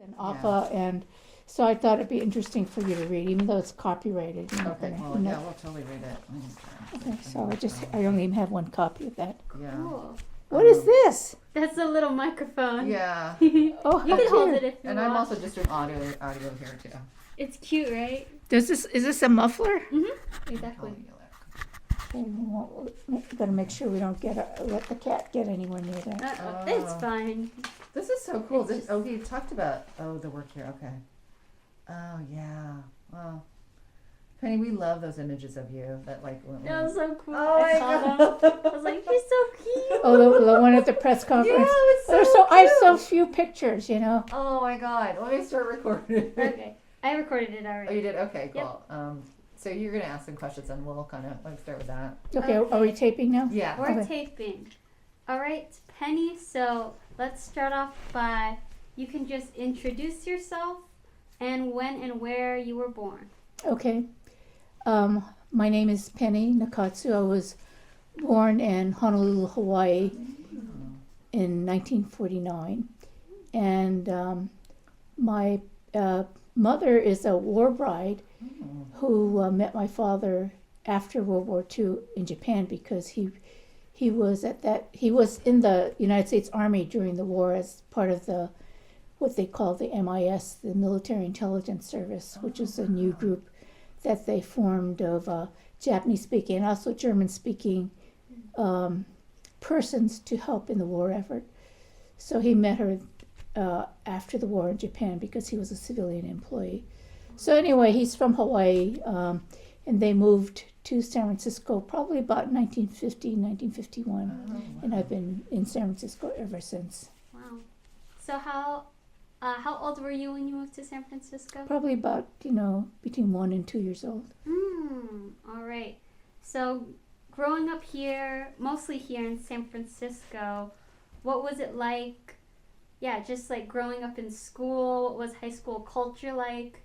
and APA, and so I thought it'd be interesting for you to read, even though it's copyrighted. Okay, well, yeah, we'll totally read it. Let me just try. Okay, so I only have one copy of that. Yeah. Cool. What is this? That's a little microphone. Yeah. Oh, You can hold it if you And want. I'm also just doing audio here too. It's cute, right? Is this a muffler? Exactly. Okay, we gotta make sure we don't let the cat get anywhere near that. It's fine. This is so cool. We talked about the work here. Okay. Oh yeah. Well, Penny, we love those images of you. That That was so cool. Oh I my saw them. I was like, he's so cute. Oh, the one at the press conference. Yeah, it's so There's cute. I have so few pictures, you know. Oh my God. Let me start recording. Okay, I recorded it Oh, already. you did? Okay, cool. Yep. So you're gonna ask some questions, and we'll kind of start with that. Okay, are we taping now? Yeah. We're Okay. taping. All right, Penny. So let's start off by you can just introduce yourself and when and where you were born. Okay. My name is Penny Nakatsu. I was born in Honolulu, Hawaii in 1949. And my mother is a war bride who met my father after World War II in Japan because he was in the United States Army during the war as part of what they call the MIS, the Military Intelligence Service, which is a new group that they formed of Japanese-speaking and also German-speaking persons to help in the war effort. So he met her after the war in Japan because he was a civilian employee. So anyway, he's from Hawaii, and they moved to San Francisco probably about 1950, 1951, and I've been in San Francisco ever since. Wow. So how old were you when you moved to San Francisco? Probably about, between 1 and 2 years old. All right. So growing up here, mostly here in San Francisco, what was it like? Yeah, just like growing up in school. What was high school culture like?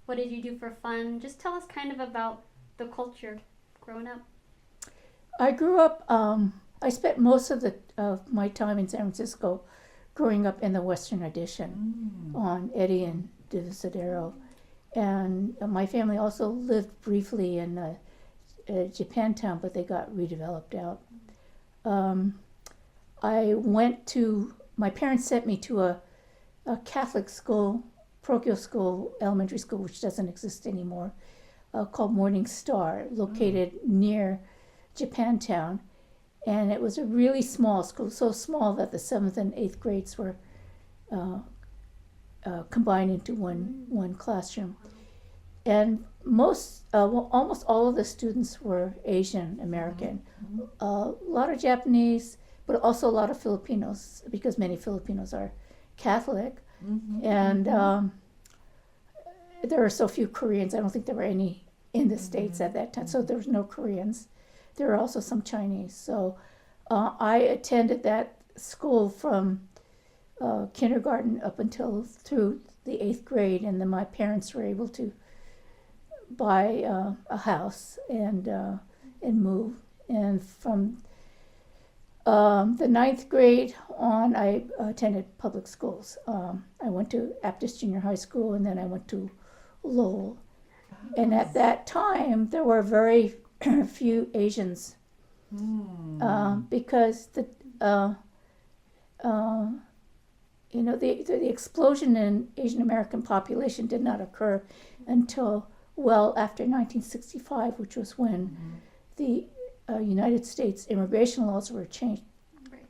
What did you do for fun? Just tell us kind of about the culture growing up. I grew up, I spent most of my time in San Francisco growing up in the Western Addition on Eddy and Divisadero. And my family also lived briefly in Japantown, but they got redeveloped out. My parents sent me to a Catholic school, parochial school, elementary school, which doesn't exist anymore, called Morning Star, located near Japantown. And it was a really small school, so small that the 7th and 8th grades were combined into one classroom. And almost all of the students were Asian American. A lot of Japanese, but also a lot of Filipinos, because many Filipinos are Catholic. And there are so few Koreans. I don't think there were any in the States at that time, so there was no Koreans. There were also some Chinese. So I attended that school from kindergarten up until through the 8th grade, and then my parents were able to buy a house and move. And from the 9th grade on, I attended public schools. I went to Baptist Junior High School, and then I went to Lowell. And at that time, there were very few Asians because the explosion in Asian American population did not occur until well after 1965, which was when the United States immigration laws were changed. Right.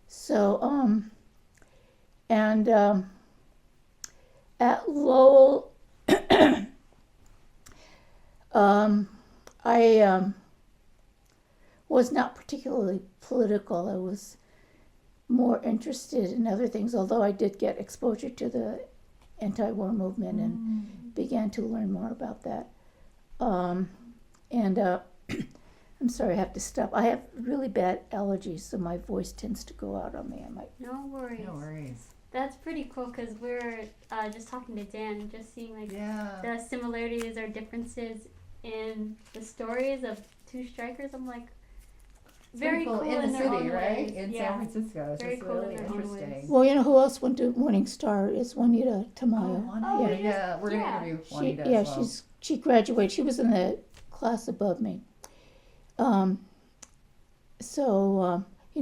So, at Lowell, I was not particularly political. I was more interested in other things, although I did get exposure to the anti-war movement and began to learn more about that. I'm sorry, I have to stop. I have really bad allergies, so my voice tends to go out on me. No worries. No worries. That's pretty cool because we're just talking to Dan, just seeing like the similarities or differences in the stories of two strikers. I'm like, It's very pretty cool in the in their city, own right? ways. In Yeah. San Francisco. It's Very just cool in really their own interesting. ways. Well, you know who else went to Morning Star is Juanita Oh, Tamayo. Juanita, yes. yeah. We're going to Yeah. interview She, Juanita yeah, as well. she graduated. She was in the class above me. You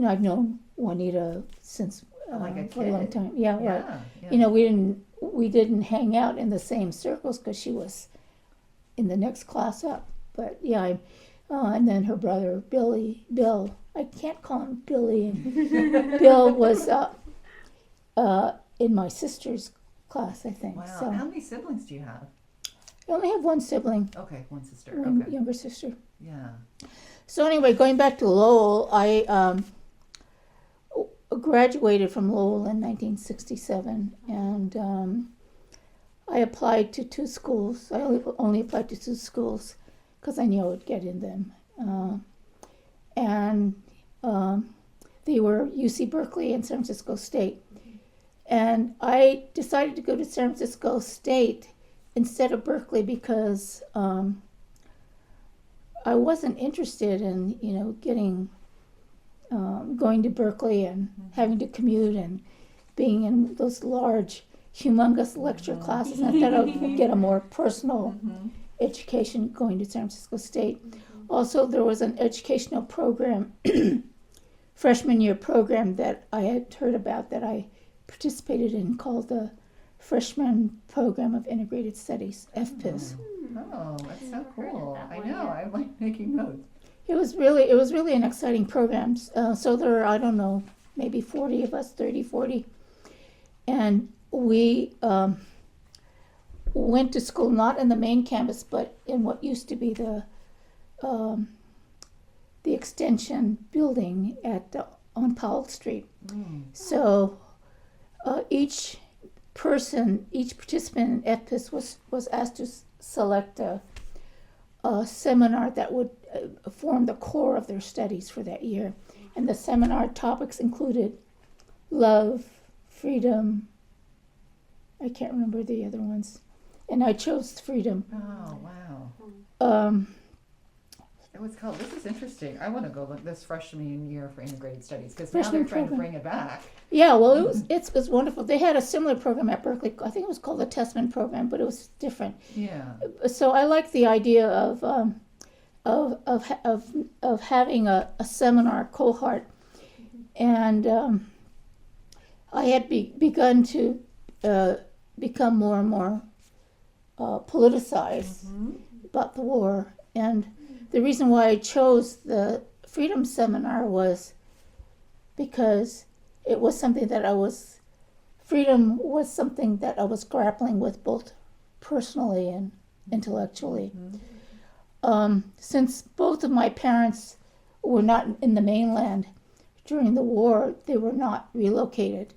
know, I've known Juanita since Like a for a long kid. time. Yeah, right. Yeah. You know, we didn't hang out in the same circles because she was in the next class up. But yeah, and then her brother Bill. I can't call him Billy. Bill was in my sister's class, I think. Wow. So How many siblings do you have? I only have one sibling, Okay, one sister. one Okay. younger sister. Yeah. So anyway, going back to Lowell, I graduated from Lowell in 1967, and I applied to 2 schools. I only applied to 2 schools because I knew I would get in them, and they were UC Berkeley and San Francisco State. And I decided to go to San Francisco State instead of Berkeley because I wasn't interested in, you know, going to Berkeley and having to commute and being in those large, humongous lecture classes. I thought I would get a more personal education going to San Francisco State. Also, there was an educational program, freshman year program that I had heard about that I participated in called the Freshman Program of Integrated Studies, FPIS. Oh, that's so Never heard of cool. that I one know. yet. I'm like making notes. It was really an exciting program. So there are, I don't know, maybe 40 of us, 30, 40. And we went to school not in the main campus, but in what used to be the extension building on Powell Street. So each participant in FPIS was asked to select a seminar that would form the core of their studies for that year. And the seminar topics included love, freedom, I can't remember the other ones. And I chose freedom. Oh, wow. Um, It was called, this is interesting. I want to go look this freshman year for integrated studies because now Freshman they're trying to program. bring it back. yeah, well, it was wonderful. They had a similar program at Berkeley. I think it was called the Testman program, but it was different. Yeah. So I like the idea of having a seminar cohort, and I had begun to become more and more politicized about the war, and the reason why I chose the Freedom Seminar was because it was something that freedom was something that I was grappling with both personally and intellectually. Since both of my parents were not in the mainland during the war, they were not relocated.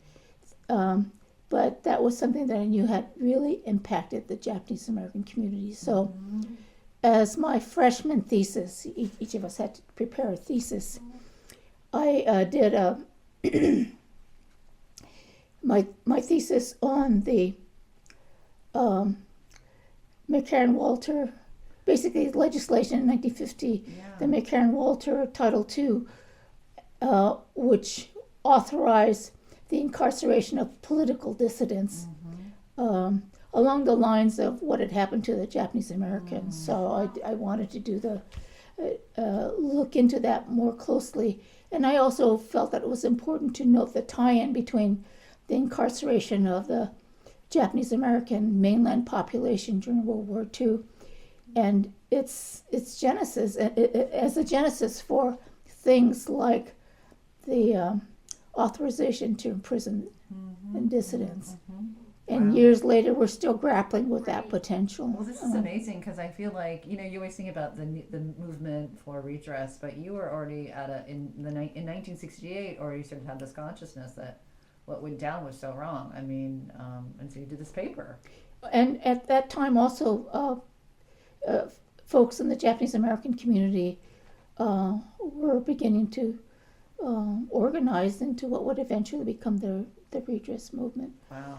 But that was something that I knew had really impacted the Japanese American community. So as my freshman thesis, each of us had to prepare a thesis, I did my thesis on the McCarran-Walter, basically legislation in 1950, the McCarran-Walter Title II, which authorized the incarceration of political dissidents along the lines of what had happened to the Japanese Americans. So I wanted to do look into that more closely. And I also felt that it was important to note the tie-in between the incarceration of the Japanese American mainland population during World War II and its genesis, as a genesis for things like the authorization to imprison dissidents. And years later, we're still grappling with that potential. Well, this is amazing because I feel like, you know, you always think about the movement for redress, but you were already in 1968 already sort of had this consciousness that what went down was so wrong. I mean, and so you did this paper. And at that time also, folks in the Japanese American community were beginning to organize into what would eventually become the redress movement. Wow.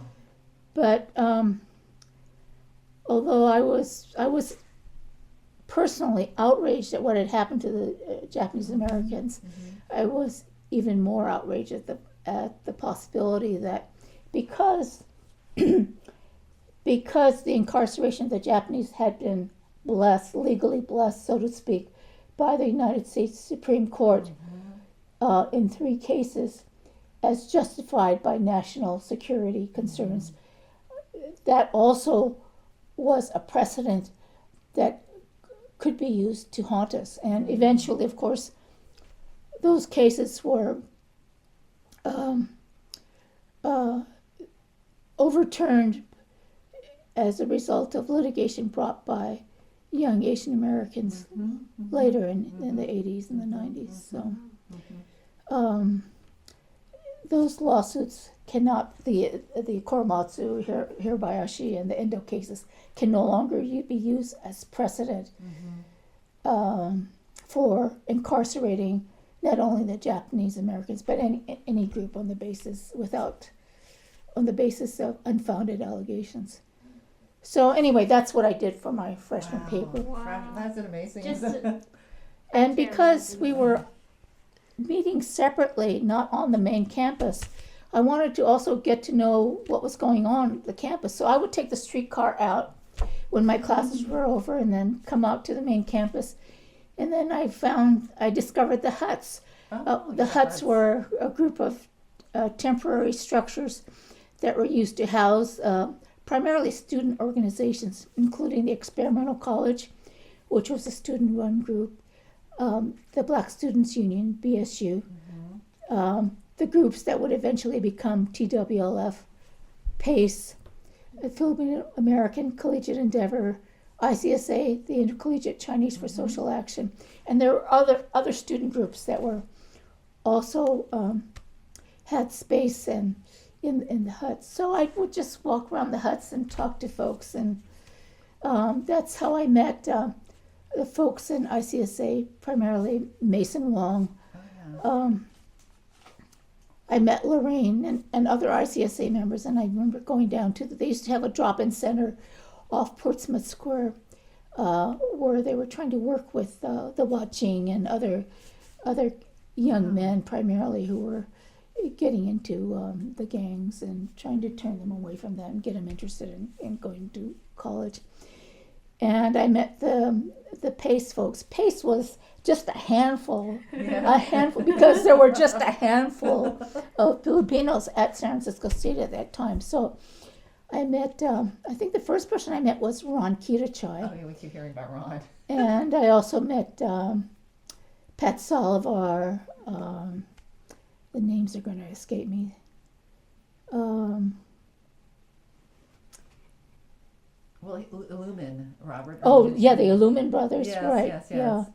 But although I was personally outraged at what had happened to the Japanese Americans. I was even more outraged at the possibility that because because the incarceration of the Japanese had been blessed, legally blessed, so to speak, by the United States Supreme Court in 3 cases as justified by national security concerns. That also was a precedent that could be used to haunt us. And eventually, of course, those cases were overturned as a result of litigation brought by young Asian Americans later in the 80s and the 90s. So those lawsuits cannot, the Korematsu, Hirabayashi, and the Endo cases can no longer be used as precedent for incarcerating not only the Japanese Americans but any group on the basis of unfounded allegations. So anyway, that's what I did for my freshman paper. Wow. That's an amazing. And because we were meeting separately, not on the main campus, I wanted to also get to know what was going on at the campus. So I would take the streetcar out when my classes were over and then come out to the main campus. And then I discovered the huts. The huts were a group of temporary structures that were used to house primarily student organizations, including the Experimental College, which was a student-run group, the Black Students Union, BSU, the groups that would eventually become TWLF, PACE, the Philippine American Collegiate Endeavor, ICSA, the Intercollegiate Chinese for Social Action, and there were other student groups that were also had space and in the huts. So I would just walk around the huts and talk to folks, and that's how I met the folks in ICSA, primarily Mason Wong. I met Lorraine and other ICSA members, and I remember going down to they used to have a drop-in center off Portsmouth Square where they were trying to work with the Waching and other young men primarily who were getting into the gangs and trying to turn them away from that and get them interested in going to college. And I met the PACE folks. PACE was just a handful, because there were just a handful of Filipinos at San Francisco State at that time. So I met, I think the first person I met was Ron Kitachai. Oh, yeah, we keep hearing about Ron. And I also met Pat Salivar. The names are going to escape me. Well, Illumin, Robert. Oh, yeah, the Illumin brothers, Yes, right? yes. Yeah.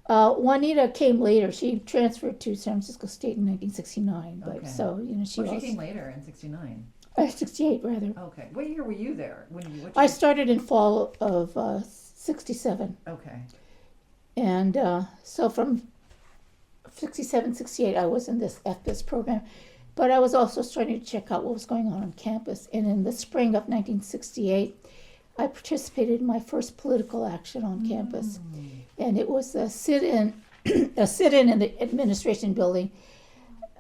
Juanita came later. She transferred to San Francisco State in 1969. But Okay. so she She was came later in '69. 68 rather. Okay. What year were you there? I started in fall of 67, Okay. and so from 67, 68, I was in this FBIS program, but I was also starting to check out what was going on campus. And in the spring of 1968, I participated in my first political action on campus, and it was a sit-in, in the administration building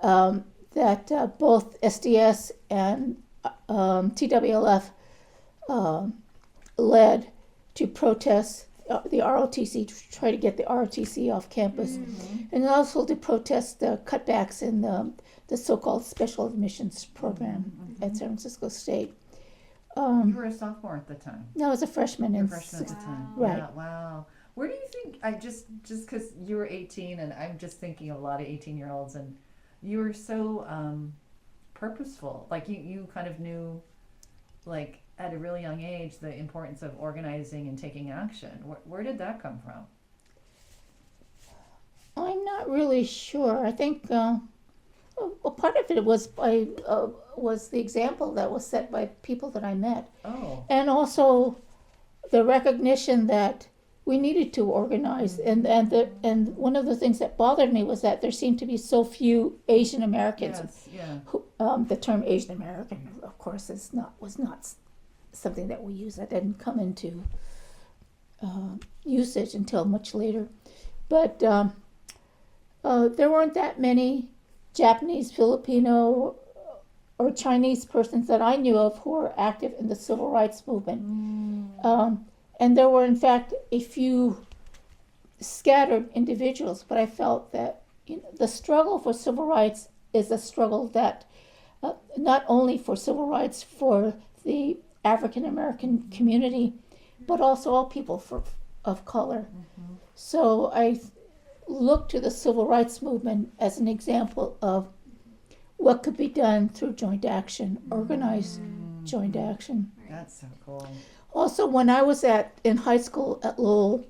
that both SDS and TWLF led to protest the ROTC, to try to get the ROTC off campus, and also to protest the cutbacks in the so-called special admissions program at San Francisco State. You were a sophomore at the time. No, I was a freshman. You were a freshman at the time. Right. Yeah, wow. Where do you think, I just because you were 18, and I'm just thinking of a lot of 18-year-olds, and you were so purposeful. Like you kind of knew, like at a really young age, the importance of organizing and taking action. Where did that come from? I'm not really sure. I think part of it was the example that was set by people that I met. Oh. And also the recognition that we needed to organize, and one of the things that bothered me was that there seemed to be so few Asian Americans. Yes, yeah. Who, the term Asian American, of course, was not something that we use. That didn't come into usage until much later. But there weren't that many Japanese, Filipino, or Chinese persons that I knew of who were active in the civil rights movement. And there were, in fact, a few scattered individuals, but I felt that the struggle for civil rights is a struggle that not only for civil rights for the African American community, but also all people of color. So I look to the civil rights movement as an example of what could be done through joint action, organized joint action. That's so cool. Also, when I was in high school at Lowell,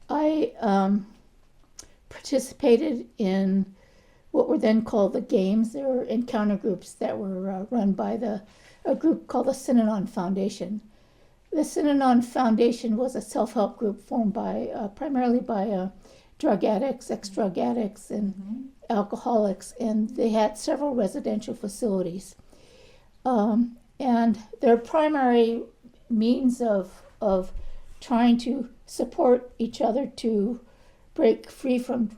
I participated in what were then called the games. There were encounter groups that were run by a group called the Synanon Foundation. The Synanon Foundation was a self-help group formed primarily by drug addicts, ex-drug addicts, and alcoholics, and they had several residential facilities. And their primary means of trying to support each other to break free from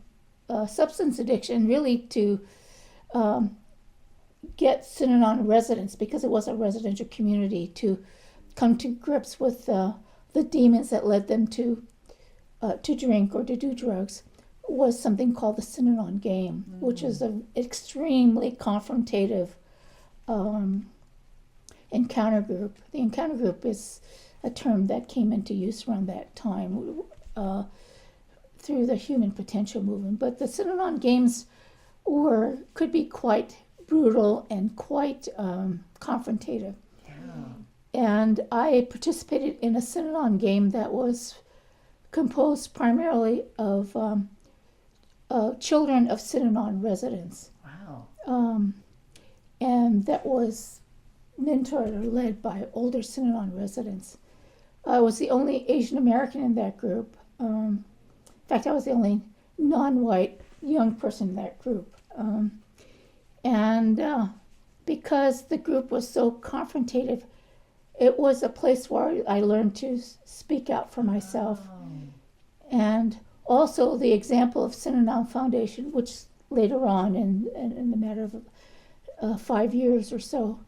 substance addiction, really to get Synanon residents, because it was a residential community, to come to grips with the demons that led them to drink or to do drugs, was something called the Synanon game, which is an extremely confrontative encounter group. The encounter group is a term that came into use around that time through the human potential movement. But the Synanon games could be quite brutal and quite confrontative. And I participated in a Synanon game that was composed primarily of children of Synanon residents. Wow. And that was mentored or led by older Synanon residents. I was the only Asian American in that group. In fact, I was the only non-white young person in that group. And because the group was so confrontative, it was a place where I learned to speak out for myself. And also the example of Synanon Foundation, which later on, in the matter of 5 years or so,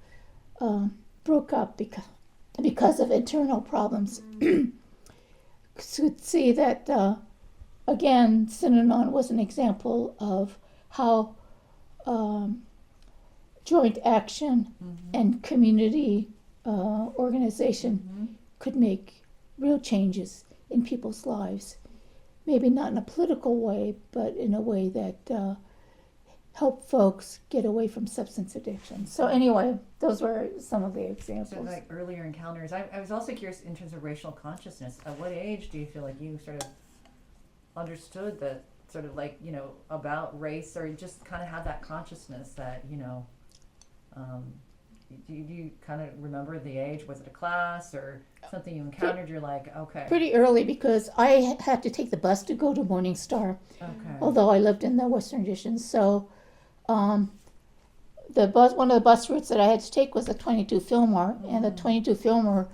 broke up because of internal problems. Could see that, again, Synanon was an example of how joint action and community organization could make real changes in people's lives. Maybe not in a political way, but in a way that helped folks get away from substance addiction. So anyway, those were some of the examples. So like earlier encounters. I was also curious in terms of racial consciousness. At what age do you feel like you sort of understood that sort of like, about race, or just kind of had that consciousness that, do you kind of remember the age? Was it a class or something you encountered? You're like, okay. Pretty early, because I had to take the bus to go to Morning Star, although I lived in the Western Addition. So one of the bus routes that I had to take was the 22 Fillmore, and the 22 Fillmore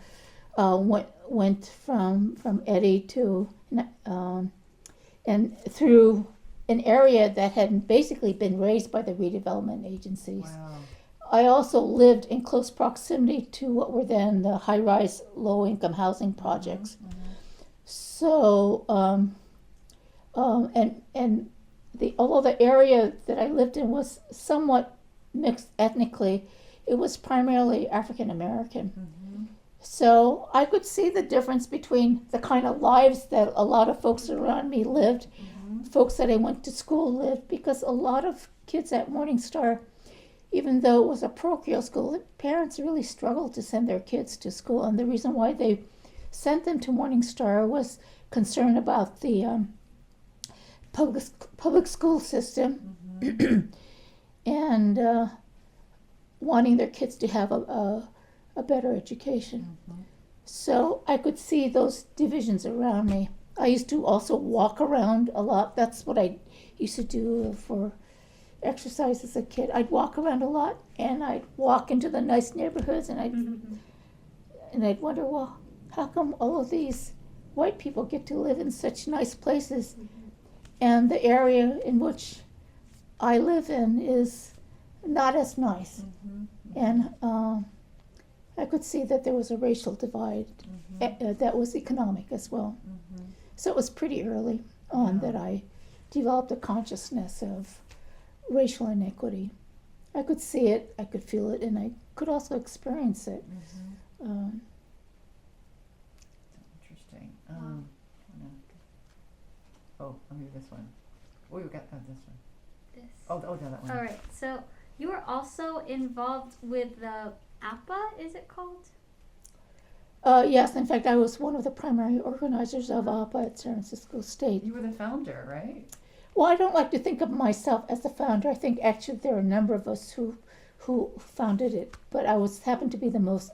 went from Eddy to and through an area that had basically been raised by the redevelopment agencies. Wow. I also lived in close proximity to what were then the high-rise, low-income housing projects. So, although the area that I lived in was somewhat mixed ethnically, it was primarily African American. So I could see the difference between the kind of lives that a lot of folks around me lived, folks that I went to school lived, because a lot of kids at Morning Star, even though it was a parochial school, the parents really struggled to send their kids to school. And the reason why they sent them to Morning Star was concern about the public school system and wanting their kids to have a better education. So I could see those divisions around me. I used to also walk around a lot. That's what I used to do for exercise as a kid. I'd walk around a lot, and I'd walk into the nice neighborhoods, and I'd wonder, well, how come all of these white people get to live in such nice places, and the area in which I live in is not as nice? And I could see that there was a racial divide that was economic as well. So it was pretty early on that I developed a consciousness of racial inequity. I could see it, I could feel it, and I could also experience it. Interesting. Oh, let me do this one. Oh, we got this one. This. Oh, yeah, that one. All right. So you were also involved with the APA, is it called? Yes, in fact, I was one of the primary organizers of APA at San Francisco State. You were the founder, right? Well, I don't like to think of myself as the founder. I think actually there are a number of us who founded it, but I happened to be the most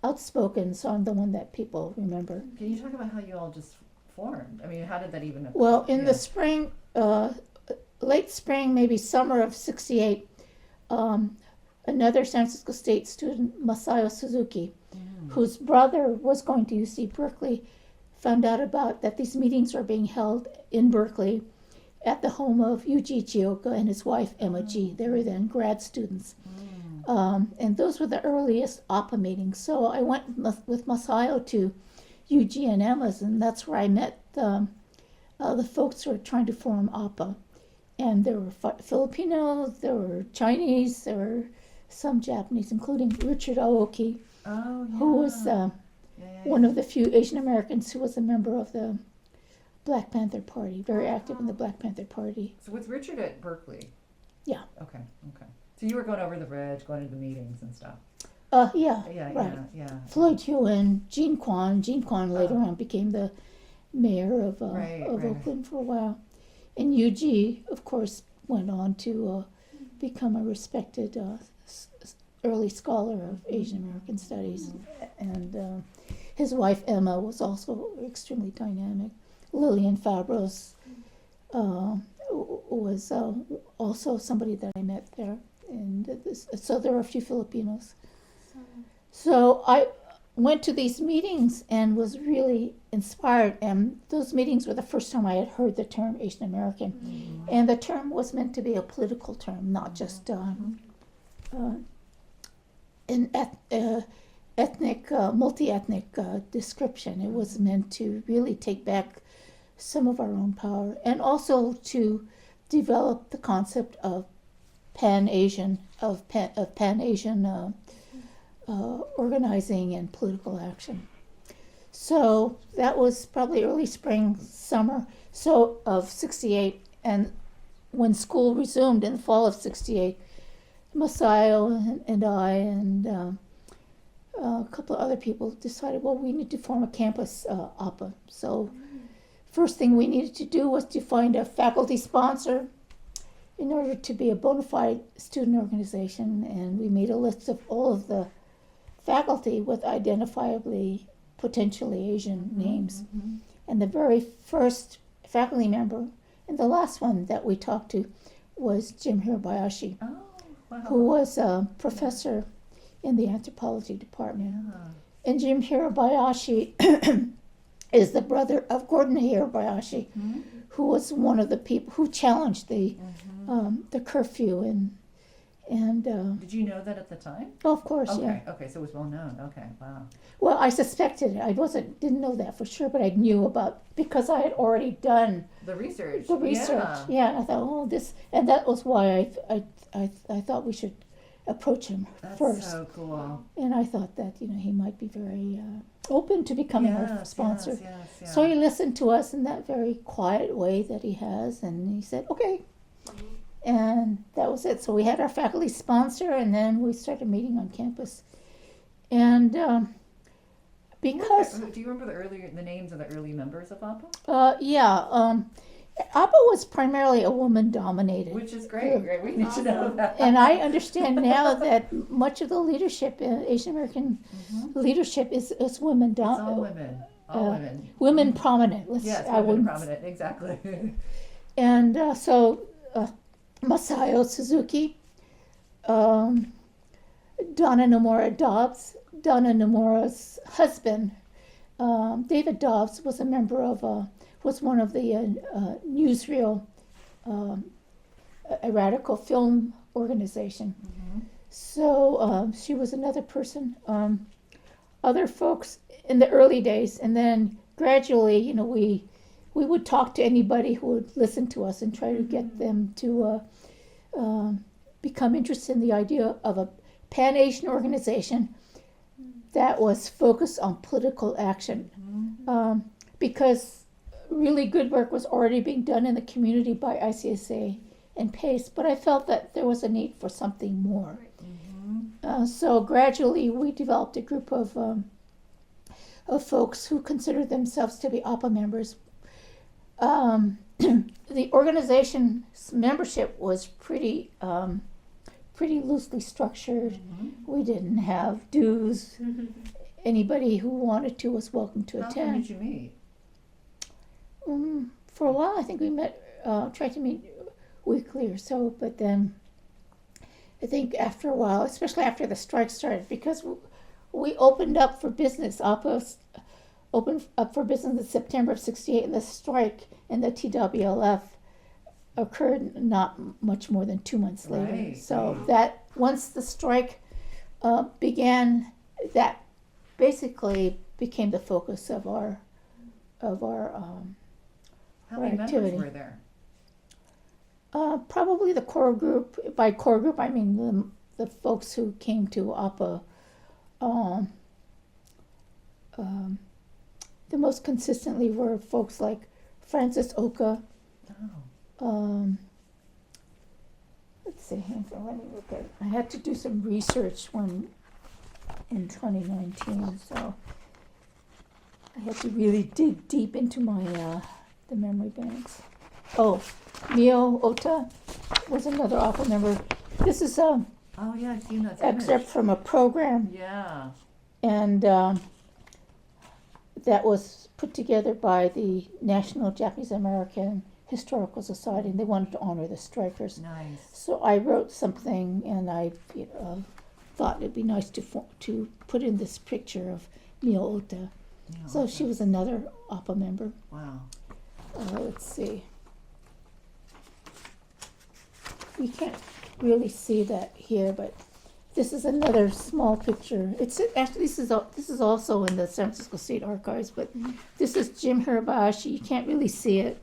outspoken, so I'm the one that people remember. Can you talk about how you all just formed? I mean, how did that even? Well, in the spring, late spring, maybe summer of '68, another San Francisco State student, Masayo Suzuki, whose brother was going to UC Berkeley, found out about that these meetings were being held in Berkeley at the home of Yuji Chioka and his wife Emma G. They were then grad students. And those were the earliest APA meetings. So I went with Masayo to Yuji and Emma's, and that's where I met the folks who were trying to form APA. And there were Filipinos, there were Chinese, there were some Japanese, including Richard Aoki, who was one of the few Asian Americans who was a member of the Black Panther Party, very active in the Black Panther Party. So with Richard at Berkeley? Yeah. Okay. So you were going over the bridge, going to the meetings and stuff? Yeah, right. Floyd Hewen, Gene Kwan later on became the mayor of Oakland for a while. And Yuji, of course, went on to become a respected early scholar of Asian American studies. And his wife, Emma, was also extremely dynamic. Lillian Fabros was also somebody that I met there. And so there were a few Filipinos. So I went to these meetings and was really inspired. And those meetings were the first time I had heard the term Asian American. And the term was meant to be a political term, not just an multi-ethnic description. It was meant to really take back some of our own power, and also to develop the concept of Pan-Asian organizing and political action. So that was probably early spring, summer, of '68, and when school resumed in the fall of '68, Masayo and I and a couple of other people decided, well, we need to form a campus APA. So first thing we needed to do was to find a faculty sponsor in order to be a bona fide student organization, and we made a list of all of the faculty with identifiably potentially Asian names. And the very first faculty member and the last one that we talked to was Jim Hirabayashi, who was a professor in the anthropology department. And Jim Hirabayashi is the brother of Gordon Hirabayashi, who was one of the people who challenged the curfew. And did you know that at the time? Oh, of course, yeah. Okay, so it was well known. Okay, wow. Well, I suspected it. I didn't know that for sure, but I knew because I had already done the research. Yeah, I thought, this, and that was why I thought we should approach him first. That's so cool. And I thought that he might be very open to becoming our sponsor. Yes. So he listened to us in that very quiet way that he has, and he said, okay. And that was it. So we had our faculty sponsor, and then we started meeting on campus. And because... Do you remember the names of the early members of APA? APA was primarily a woman-dominated. Which is great. We need to know that. And I understand now that much of the leadership, Asian American leadership, is women-dominated. All women. Women prominent. Women prominent, exactly. And so Masayo Suzuki, Donna Nomura Dobbs, Donna Nomura's husband, David Dobbs was a member of, was one of the newsreel, a radical film organization. So she was another person. Other folks in the early days, and then gradually, we would talk to anybody who would listen to us and try to get them to become interested in the idea of a Pan-Asian organization that was focused on political action. Because really good work was already being done in the community by ICSA and PACE, but I felt that there was a need for something more. So gradually we developed a group of folks who considered themselves to be APA members. The organization's membership was pretty loosely structured. We didn't have dues. Anybody who wanted to was welcome to How attend. long did you meet? For a while, I think we tried to meet weekly or so, but then I think after a while, especially after the strike started, because we opened up for business. APA opened up for business in September of '68, and the strike and the TWLF occurred not much more than 2 months later. Right. So that once the strike began, that basically became the focus of our How many activity. members were there? Probably the core group. By core group, I mean the folks who came to APA. The most consistently were folks like Francis Oka. Let's see. Let me look at. I had to do some research in 2019, so I had to really dig deep into my the memory banks. Oh, Mio Ota was another APA member. This is Oh yeah, I've seen that excerpt from a program, Yeah. and that was put together by the National Japanese American Historical Society, and they wanted to honor the strikers. Nice. So I wrote something, and I thought it'd be nice to put in this picture of Mio Ota. Yeah, So she was another APA member. Wow. Let's see. You can't really see that here, but this is another small picture. It's actually this is also in the San Francisco State Archives, but this is Jim Hirabayashi. You can't really see it,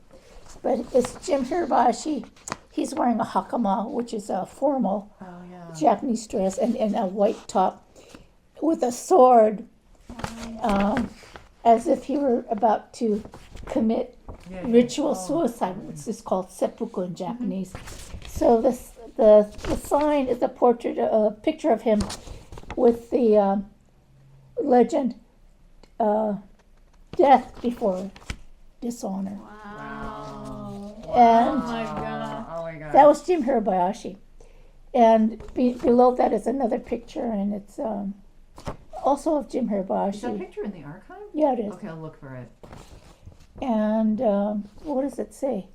but it's Jim Hirabayashi. He's wearing a hakama, which is a formal Oh yeah. Japanese dress, and a white top with a sword, as if he were about to commit Yeah, ritual oh. suicide, which is called seppuku in Japanese. So the sign is a portrait, a picture of him with the legend, "Death before dishonor," Wow. and Oh my god. Oh my god. that was Jim Hirabayashi. And below that is another picture, and it's also of Jim Is that Hirabayashi. picture in the archive? Yeah, it is. Okay, I'll look for it. And what does it say?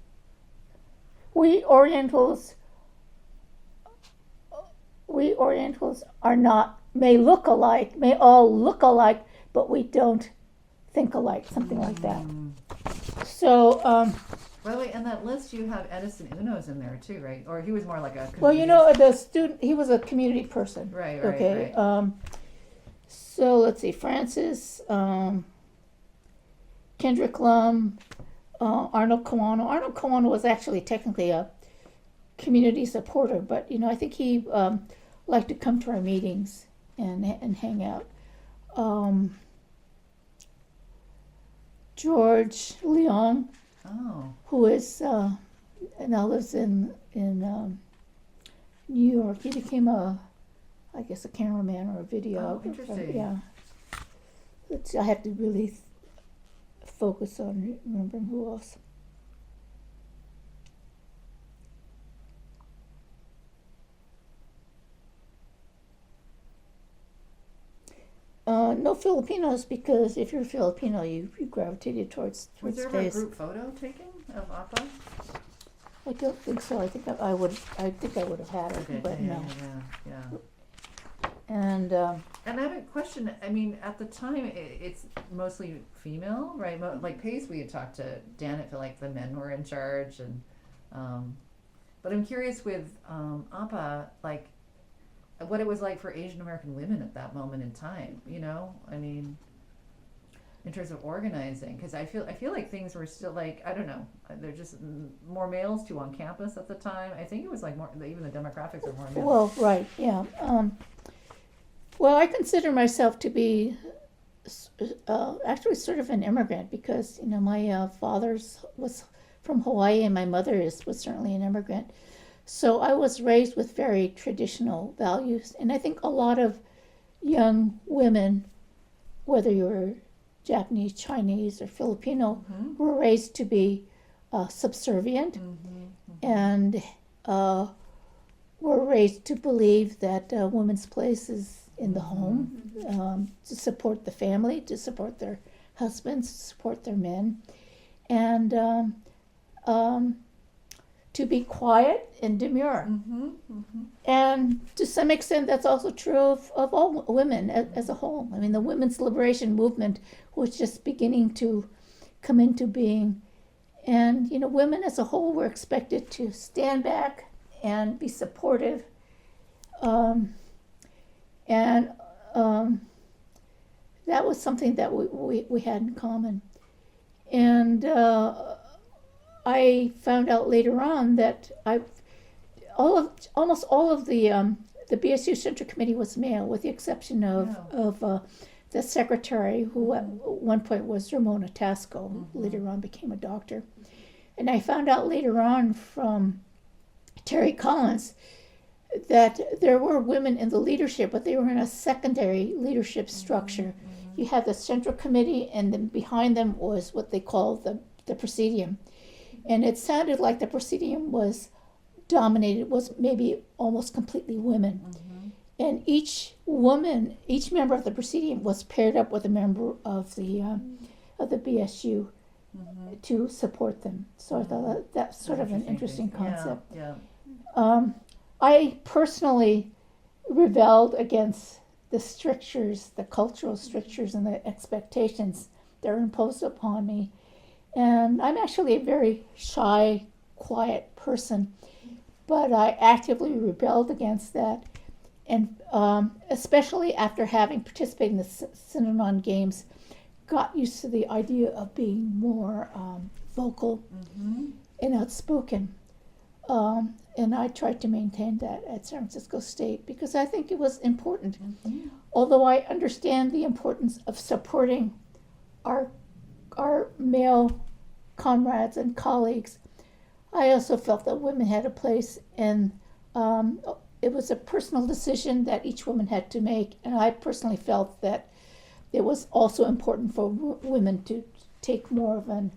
We Orientals are not, may all look alike, but we don't think alike, something like that. So, By the way, in that list you have Edison Uno's in there too, right? Or he was more like a well, community- the student, he was a community person. Right, Okay. right. So let's see, Francis, Kendrick Lum, Arnold Kawano. Arnold Kawano was actually technically a community supporter, but I think he liked to come to our meetings and hang out. George Leong, Oh. who is now lives in New York. He became a cameraman or a videographer. interesting. Yeah. I have to really focus on remembering who else. No Filipinos, because if you're Filipino, you gravitated towards Was there ever a group photo taken of APA? I don't think so. I think I would have had it, Okay, but yeah, no. yeah. And And I have a question. I mean, at the time, it's mostly female, right? Like Pace, we had talked to Dan. It felt like the men were in charge, and but I'm curious with Appa, like what it was like for Asian American women at that moment in time. You know, I mean, in terms of organizing, because I feel like things were still like, I don't know, they're just more males too on campus at the time. I think it was like more, even the demographics are more male. well, right, yeah. Well, I consider myself to be actually sort of an immigrant because my father's was from Hawaii and my mother was certainly an immigrant. So I was raised with very traditional values, and I think a lot of young women, whether you're Japanese, Chinese, or Filipino, were raised to be subservient and were raised to believe that a woman's place is in the home, to support the family, to support their husbands, to support their men, and to be quiet and demure. And to some extent, that's also true of all women as a whole. I mean, the women's liberation movement was just beginning to come into being. And, women as a whole were expected to stand back and be supportive. And that was something that we had in common. And I found out later on that almost all of the BSU Central Committee was male, with the exception of the secretary, who at one point was Ramona Tasco, who later on became a doctor. And I found out later on from Terry Collins that there were women in the leadership, but they were in a secondary leadership structure. You had the Central Committee, and then behind them was what they called the Presidium. And it sounded like the Presidium was dominated, was maybe almost completely women. And each member of the Presidium was paired up with a member of the BSU to support them. So I thought that's sort of an interesting concept. Yeah. I personally rebelled against the strictures, the cultural strictures and the expectations that are imposed upon me. And I'm actually a very shy, quiet person, but I actively rebelled against that. And especially after having participated in the Synanon Games, got used to the idea of being more vocal and outspoken. And I tried to maintain that at San Francisco State because I think it was important. Although I understand the importance of supporting our male comrades and colleagues, I also felt that women had a place, and it was a personal decision that each woman had to make. And I personally felt that it was also important for women to take more of an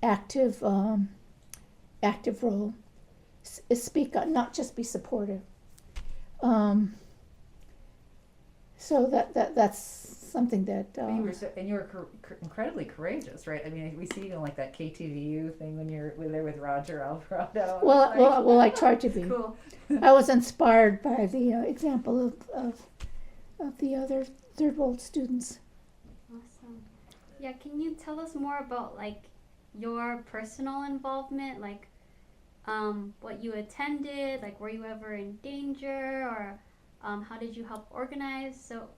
active role, speak up, not just be supportive. So that's something that. You were incredibly courageous, right? I mean, we see you on like that KTVU thing when you're there with Roger Alvarado. Well, I tried to be. Cool. I was inspired by the example of the other third world students. Awesome. Yeah, can you tell us more about like your personal involvement, like what you attended, like were you ever in danger, or how did you help organize? So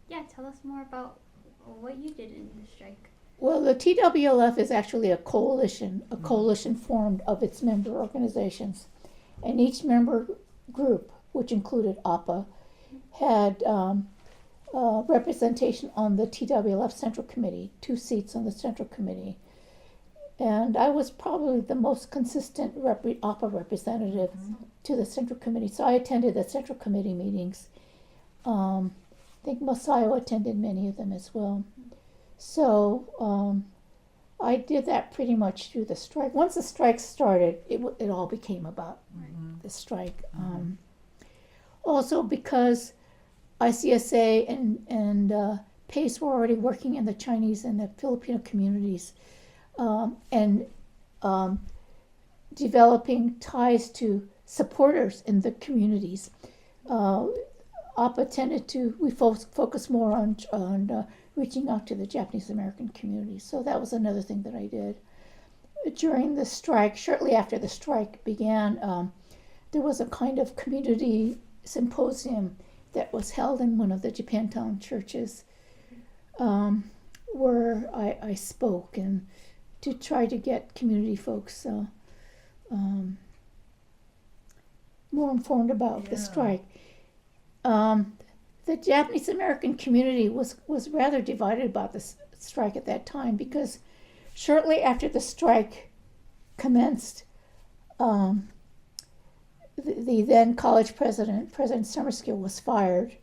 yeah, tell us more about what you did in the strike. Well, the TWLF is actually a coalition formed of its member organizations. And each member group, which included APA, had representation on the TWLF Central Committee, 2 seats on the Central Committee. And I was probably the most consistent APA representative to the Central Committee. So I attended the Central Committee meetings. I think Masayo attended many of them as well. So I did that pretty much through the strike. Once the strike started, it all became about the strike. Also because ICSA and PACE were already working in the Chinese and the Filipino communities and developing ties to supporters in the communities. APA tended to, we focus more on reaching out to the Japanese American community. So that was another thing that I did. During the strike, shortly after the strike began, there was a kind of community symposium that was held in one of the Japantown churches, where I spoke and to try to get community folks more informed about the strike. The Japanese American community was rather divided about the strike at that time, because shortly after the strike commenced, the then college president, President Summerskill, was fired,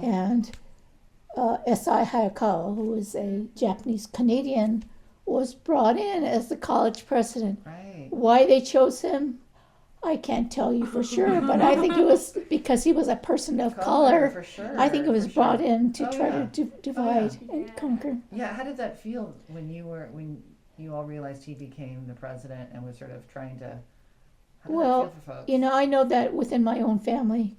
and S.I. Hayakawa, who was a Japanese Canadian, was brought in as the college president. Right. Why they chose him, I can't tell you for sure, but I think it was because he was a person of color. For sure. I think it was for brought sure. in to Oh, try yeah. to divide yeah. and conquer. Yeah, how did that feel when you all realized he became the president and was sort of trying to? How did Well, that feel for folks? You know, I know that within my own family,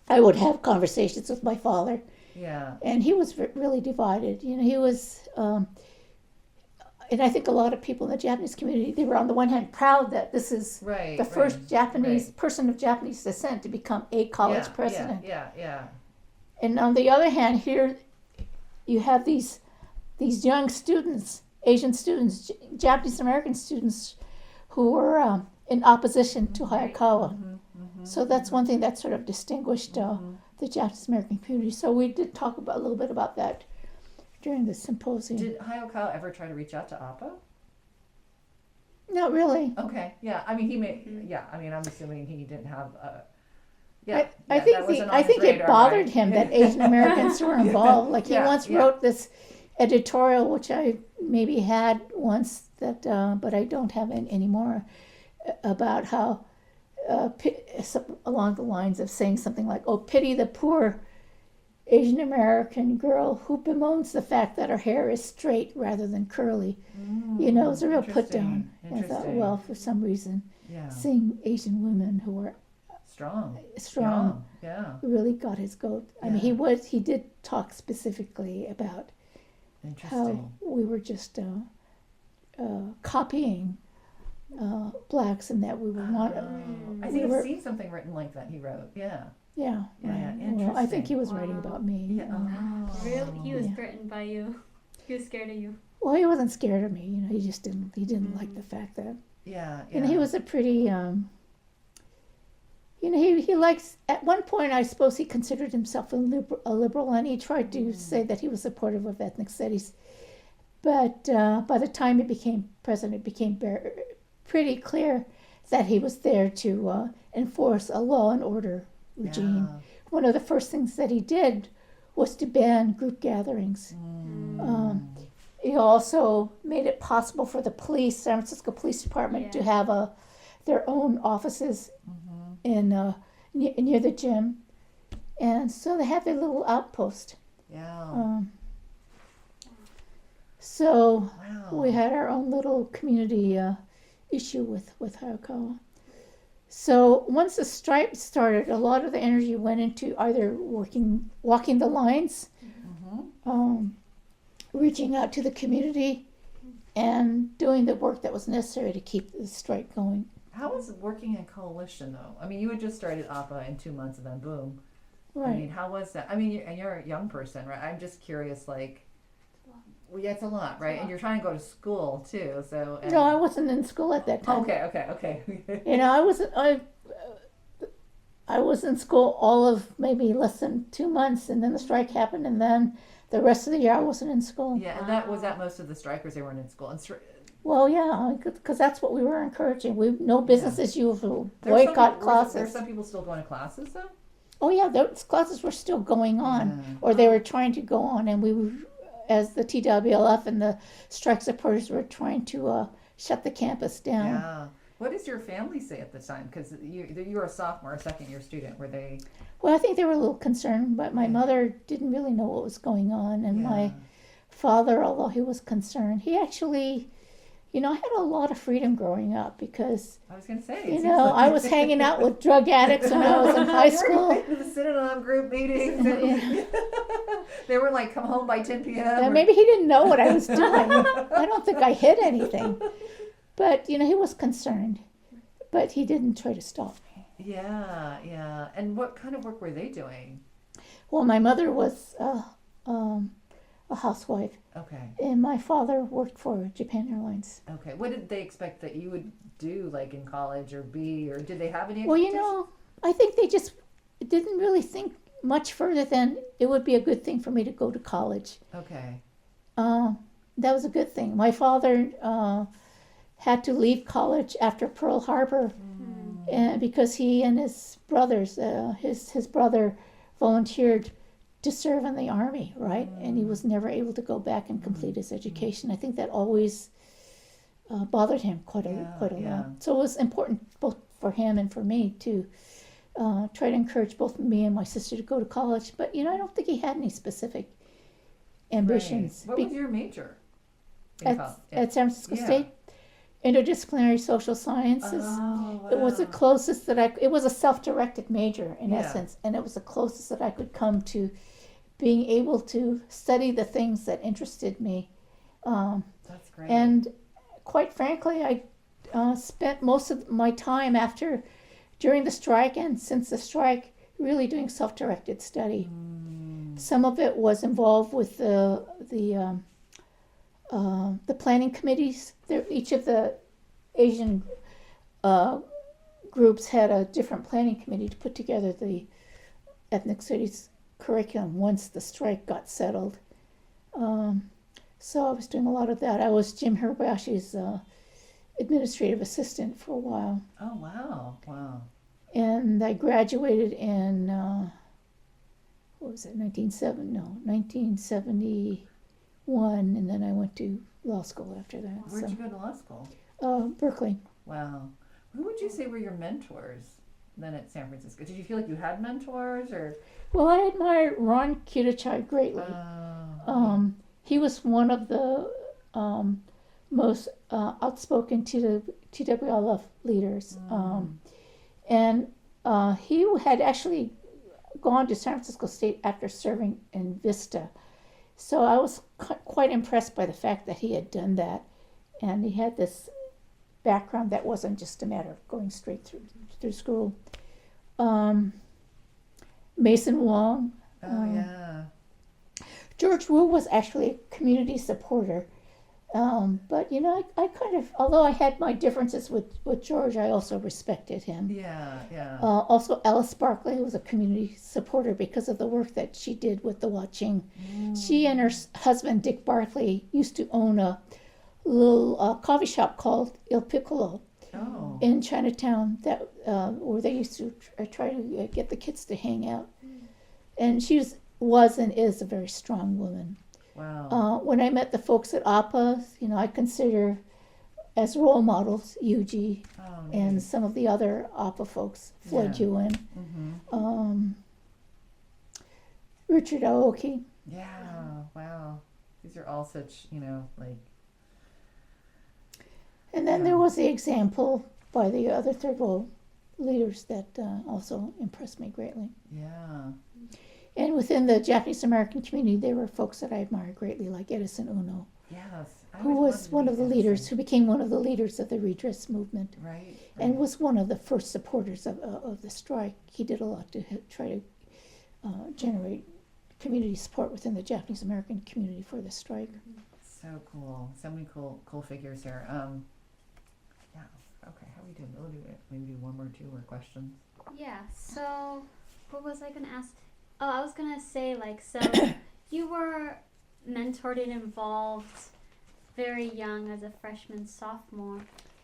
I would have conversations with my father, Yeah. and he was really divided. You know, he was, and I think a lot of people in the Japanese community, they were on the one hand proud that this is Right. the first right, Japanese right. person of Japanese descent to become a college Yeah, president. Yeah. And on the other hand, here you have these young students, Asian students, Japanese American students, who were in opposition to Hayakawa. So that's one thing that sort of distinguished the Japanese American community. So we did talk a little bit about that during the symposium. Did Hayakawa ever try to reach out to Appa? Not really. Okay. Yeah. I mean, he may. Yeah. I mean, I'm assuming he didn't have. I think it bothered him that Asian Americans were involved. Like he once wrote this editorial, which I maybe had once, that but I don't have it anymore, about how along the lines of saying something like, "Oh, pity the poor Asian American girl who bemoans the fact that her hair is straight rather than curly." You know, it was a real put down. And I thought, well, for some reason, seeing Asian women who were strong, Yeah. really got his goat. I mean, he did talk specifically about how we were just copying blacks, and that we were not. I think I've seen something written like that he wrote. Yeah. Yeah, right. Well, I think he was writing about me. Yeah. Oh. Really? He was threatened by you. He was scared of you. Well, he wasn't scared of me. You know, he just didn't. He didn't like the fact that. Yeah. And he was a pretty. You know, he likes. At one point, I suppose he considered himself a liberal, and he tried to say that he was supportive of ethnic studies. But by the time he became president, it became pretty clear that he was there to enforce a law and order regime. Yeah. One of the first things that he did was to ban group gatherings. He also made it possible for the police, San Francisco Police Department, to have their own offices in near the gym, and so they had their little outpost. Yeah. So we had our own little community issue with Hayakawa. So once the strike started, a lot of the energy went into either walking the lines, reaching out to the community, and doing the work that was necessary to keep the strike going. How was working in coalition though? I mean, you had just started APA in 2 months and then boom. Right. I mean, how was that? I mean, you're a young person, right? I'm just curious, like, well, yeah, it's a lot, right? And you're trying to go to school too, so. And... No, I wasn't in school at that time. Okay. You know, I was in school all of maybe less than 2 months, and then the strike happened, and then the rest of the year I wasn't in school. Yeah, and that was most of the strikers, they weren't in school. And well, yeah, because that's what we were encouraging. No business as usual. Boycott classes. There's some people still going to classes though? Oh yeah, those classes were still going on, or they were trying to go on, and we were, as the TWLF and the strike supporters, were trying to shut the campus down. Yeah. What does your family say at the time? Because you were a sophomore, a second-year student. Were they? Well, I think they were a little concerned, but my mother didn't really know what was going on, and my father, although he was concerned, he actually, I had a lot of freedom growing up because, I was gonna say. it you seems know, like- I was hanging out with drug addicts when I was in high You're school. right, the Synanon group meetings. And they were like, come home by 10 p.m. And or- maybe he didn't know what I was doing. I don't think I hid anything. But, he was concerned. But he didn't try to stop me. Yeah, yeah. And what kind of work were they doing? Well, my mother was a housewife, Okay, and my father worked for Japan Airlines. okay. What did they expect that you would do, like in college or be, or did they have any Well, expectations? I think they just didn't really think much further than it would be a good thing for me to go to college. Okay. That was a good thing. My father had to leave college after Pearl Harbor because he and his brothers, his brother volunteered to serve in the army, right? And he was never able to go back and complete his education. I think that always bothered him quite a Yeah. lot. So it was important both for him and for me to try to encourage both me and my sister to go to college. But I don't think he had any specific ambitions. Right. What was your major? in At, college? at San Francisco Yeah. State, interdisciplinary social sciences. Oh, It was the wow. closest that it was a self-directed major in Yeah. essence, and it was the closest that I could come to being able to study the things that interested me. That's great. And quite frankly, I spent most of my time during the strike and since the strike, really doing self-directed study. Some of it was involved with the planning committees. Each of the Asian groups had a different planning committee to put together the ethnic studies curriculum once the strike got settled. So I was doing a lot of that. I was Jim Hirabayashi's administrative assistant for a while. Oh, wow. Wow. And I graduated in, 1971, and then I went to law school after that. Where'd you go to law school? Berkeley. Wow. Who would you say were your mentors then at San Francisco? Did you feel like you had mentors or? Well, I admire Ron Kudachai greatly. He was one of the most outspoken TWLF leaders. And he had actually gone to San Francisco State after serving in Vista. So I was quite impressed by the fact that he had done that. And he had this background that wasn't just a matter of going straight through school. Mason Wong. Yeah. George Wu was actually a community supporter. But, I kind of, although I had my differences with George, I also respected him. Yeah. Also, Alice Barkley was a community supporter because of the work that she did with the Watching. She and her husband, Dick Barkley, used to own a little coffee shop called Il Piccolo Oh. in Chinatown that where they used to try to get the kids to hang out. And she was and is a very strong woman. Wow. When I met the folks at APA, I consider as role models Yuji Oh, and nice. some of the other APA folks, Floyd Yeah. Ewan, Mhm. Richard Aoki. Yeah. Wow. These are all such, like. And then there was the example by the other third world leaders that also impressed me greatly. Yeah. And within the Japanese American community, there were folks that I admired greatly, like Edison Ono, Yes. I who always was wanted one to of the meet leaders, Edison. who became one of the leaders of the redress movement, Right. and was one of the first supporters of the strike. He did a lot to try to generate community support within the Japanese American community for the strike. So cool. So many cool figures here. Yeah. Okay. How are we doing? We'll do it. Maybe do one or two more questions. Yeah, so what was I going to ask? Oh, I was going to say, so you were mentored and involved very young as a freshman, sophomore,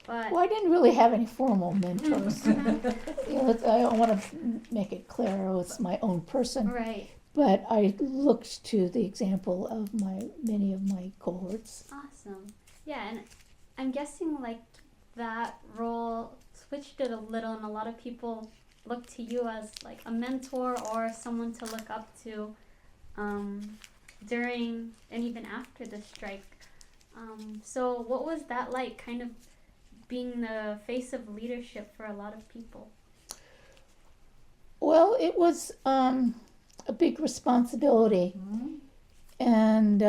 but Well, I didn't really have any formal mentors. I don't want to make it clear I was my own person, right, but I looked to the example of many of my cohorts. awesome. Yeah, and I'm guessing that role switched it a little, and a lot of people look to you as a mentor or someone to look up to during and even after the strike. So what was that like, kind of being the face of leadership for a lot of people? Well, it was a big responsibility, and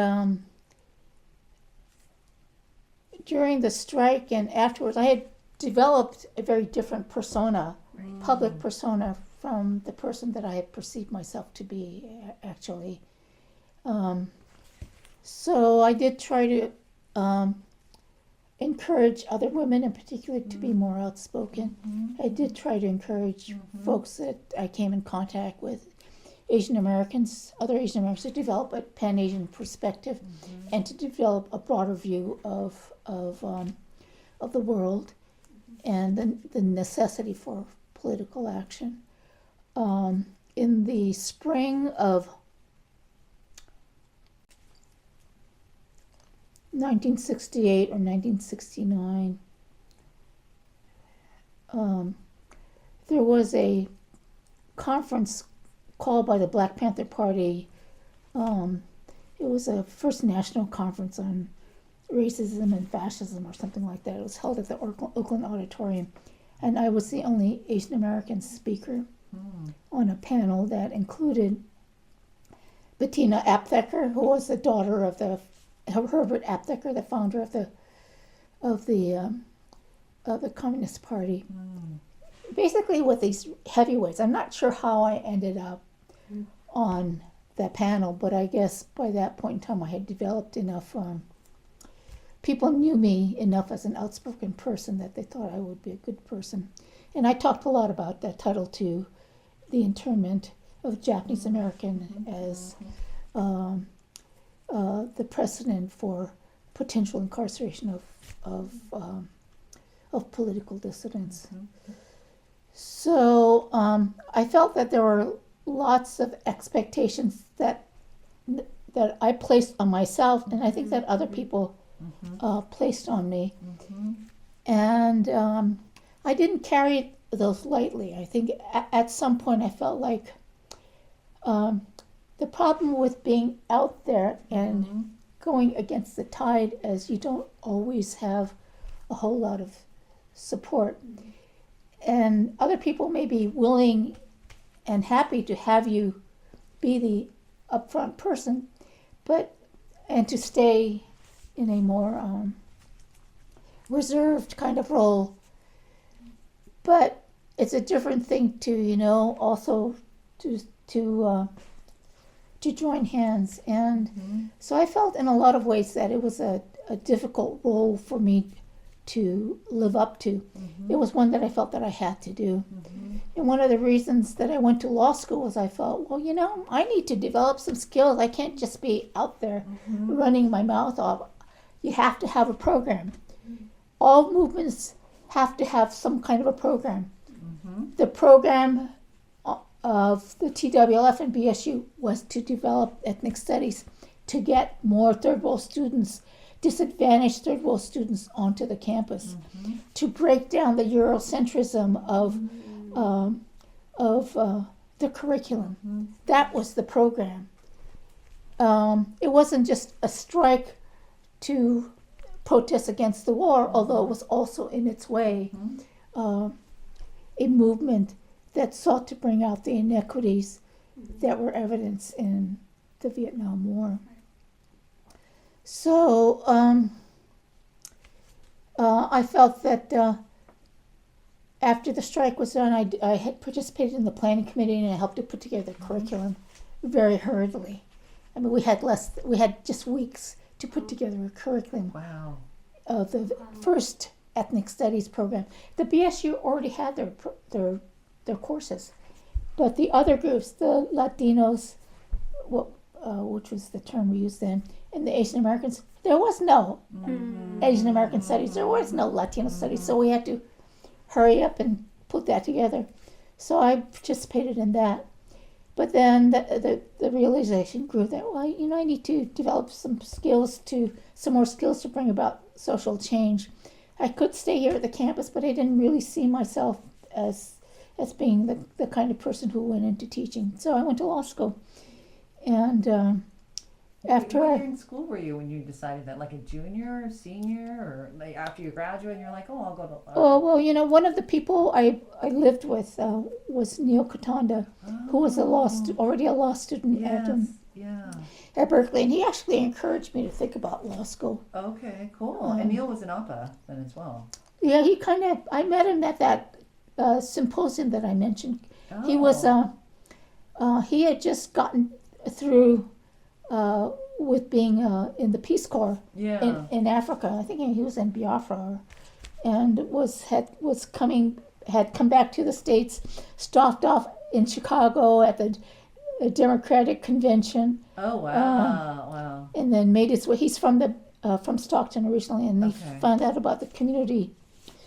during the strike and afterwards, I had developed a very different persona, public persona, from the person that I had perceived myself to be, actually. So I did try to encourage other women in particular to be more outspoken. I did try to encourage folks that I came in contact with, Asian Americans, other Asian Americans, to develop a Pan-Asian perspective and to develop a broader view of the world and the necessity for political action. In the spring of 1968 or 1969, there was a conference called by the Black Panther Party. It was a first national conference on racism and fascism or something like that. It was held at the Oakland Auditorium, and I was the only Asian American speaker on a panel that included Bettina Aptheker, who was the daughter of Herbert Aptheker, the founder of the Communist Party. Basically, with these heavyweights, I'm not sure how I ended up on that panel, but I guess by that point in time, I had developed enough. People knew me enough as an outspoken person that they thought I would be a good person, and I talked a lot about that Title II, the internment of Japanese American as the precedent for potential incarceration of political dissidents. So I felt that there were lots of expectations that I placed on myself, and I think that other people placed on me. And I didn't carry those lightly. I think at some point I felt like the problem with being out there and going against the tide is you don't always have a whole lot of support. And other people may be willing and happy to have you be the upfront person, and to stay in a more reserved kind of role. But it's a different thing to, also to join hands. And so I felt in a lot of ways that it was a difficult role for me to live up to. It was one that I felt that I had to do. And one of the reasons that I went to law school was I felt, well, I need to develop some skills. I can't just be out there running my mouth off. You have to have a program. All movements have to have some kind of a program. The program of the TWLF and BSU was to develop ethnic studies to get more third world students, disadvantaged third world students, onto the campus, to break down the Eurocentrism of the curriculum. That was the program. It wasn't just a strike to protest against the war, although it was also in its way a movement that sought to bring out the inequities that were evidenced in the Vietnam War. So I felt that after the strike was done, I had participated in the planning committee and I helped to put together the curriculum very hurriedly. I mean, we had just weeks to put together a curriculum of the first ethnic studies program. The BSU already had their courses, but the other groups, the Latinos, which was the term we used then, and the Asian Americans, there was no Asian American studies, there was no Latino studies, so we had to hurry up and put that together. So I participated in that. But then the realization grew that, I need to develop some more skills to bring about social change. I could stay here at the campus, but I didn't really see myself as being the kind of person who went into teaching. So I went to law school. And After what I, year in school were you when you decided that? Like a junior, or senior, or like after you graduate, and you're like, oh, I'll go to. oh, well, one of the people I lived with was Neil Katanda, who was already a law student Yes. Yeah. at Berkeley, and he actually encouraged me to think about law school. Okay. Cool. And Neil was an APA then as well. Yeah, I met him at that symposium that I mentioned. Oh. He was, he had just gotten through with being in the Peace Corps Yeah. in Africa. I think he was in Biafra, and had come back to the States, stopped off in Chicago at the Democratic Convention, Oh wow. Wow. and then made his way. He's from Stockton originally, and he Okay. found out about the community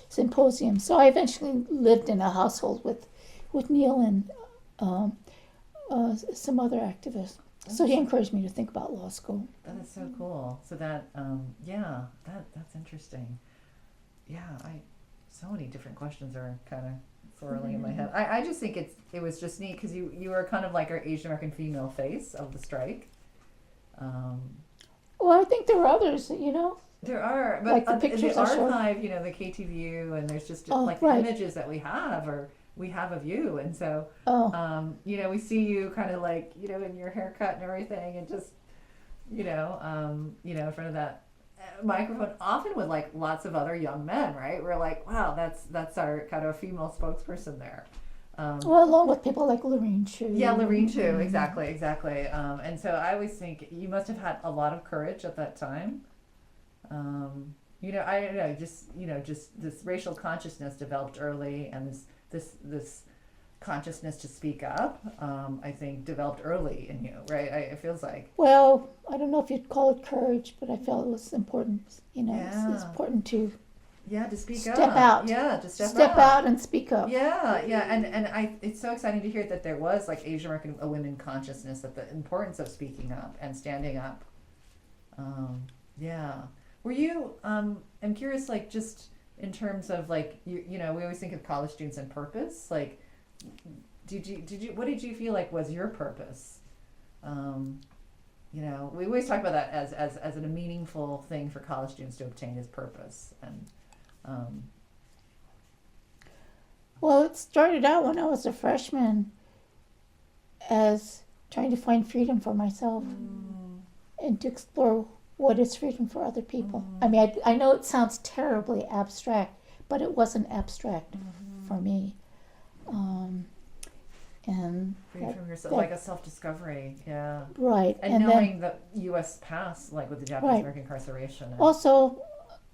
symposium. So I eventually lived in a household with Neil and some other activists. So he encouraged me to think about law school. That is so cool. So that, yeah, that's interesting. Yeah, so many different questions are kind of swirling in my head. I just think it was just neat because you were kind of like our Asian American female face of the strike. Well, I think there were others, There are, but Like the in pictures the I showed. archive, the KTVU, and there's just Oh, like right. the images that we have of you, and so Oh, we see you kind of like in your haircut and everything, and just in front of that microphone, often with like lots of other young men, right? We're like, wow, that's our kind of female spokesperson there. well, along with people like Lorraine Chu. Yeah, Lorene too. Exactly. And so I always think you must have had a lot of courage at that time. I don't know, just this racial consciousness developed early, and this consciousness to speak up, I think developed early in you, right? It feels like. Well, I don't know if you'd call it courage, but I felt it was important. It's Yeah. important to Yeah, to speak Step up. out. Yeah, to step step out and speak up. Yeah, and it's so exciting to hear that there was like Asian American women consciousness, that the importance of speaking up and standing up. Yeah. Were you? I'm curious, like just in terms of like we always think of college students and purpose. Like, what did you feel like was your purpose? We always talk about that as a meaningful thing for college students to obtain is purpose, and. Well, it started out when I was a freshman as trying to find freedom for myself and to explore what is freedom for other people. I mean, I know it sounds terribly abstract, but it wasn't abstract for me. And Freedom from yourself, that- like a self-discovery, yeah. right, And and knowing the U.S. past, like with the Japanese Right. American incarceration. And, also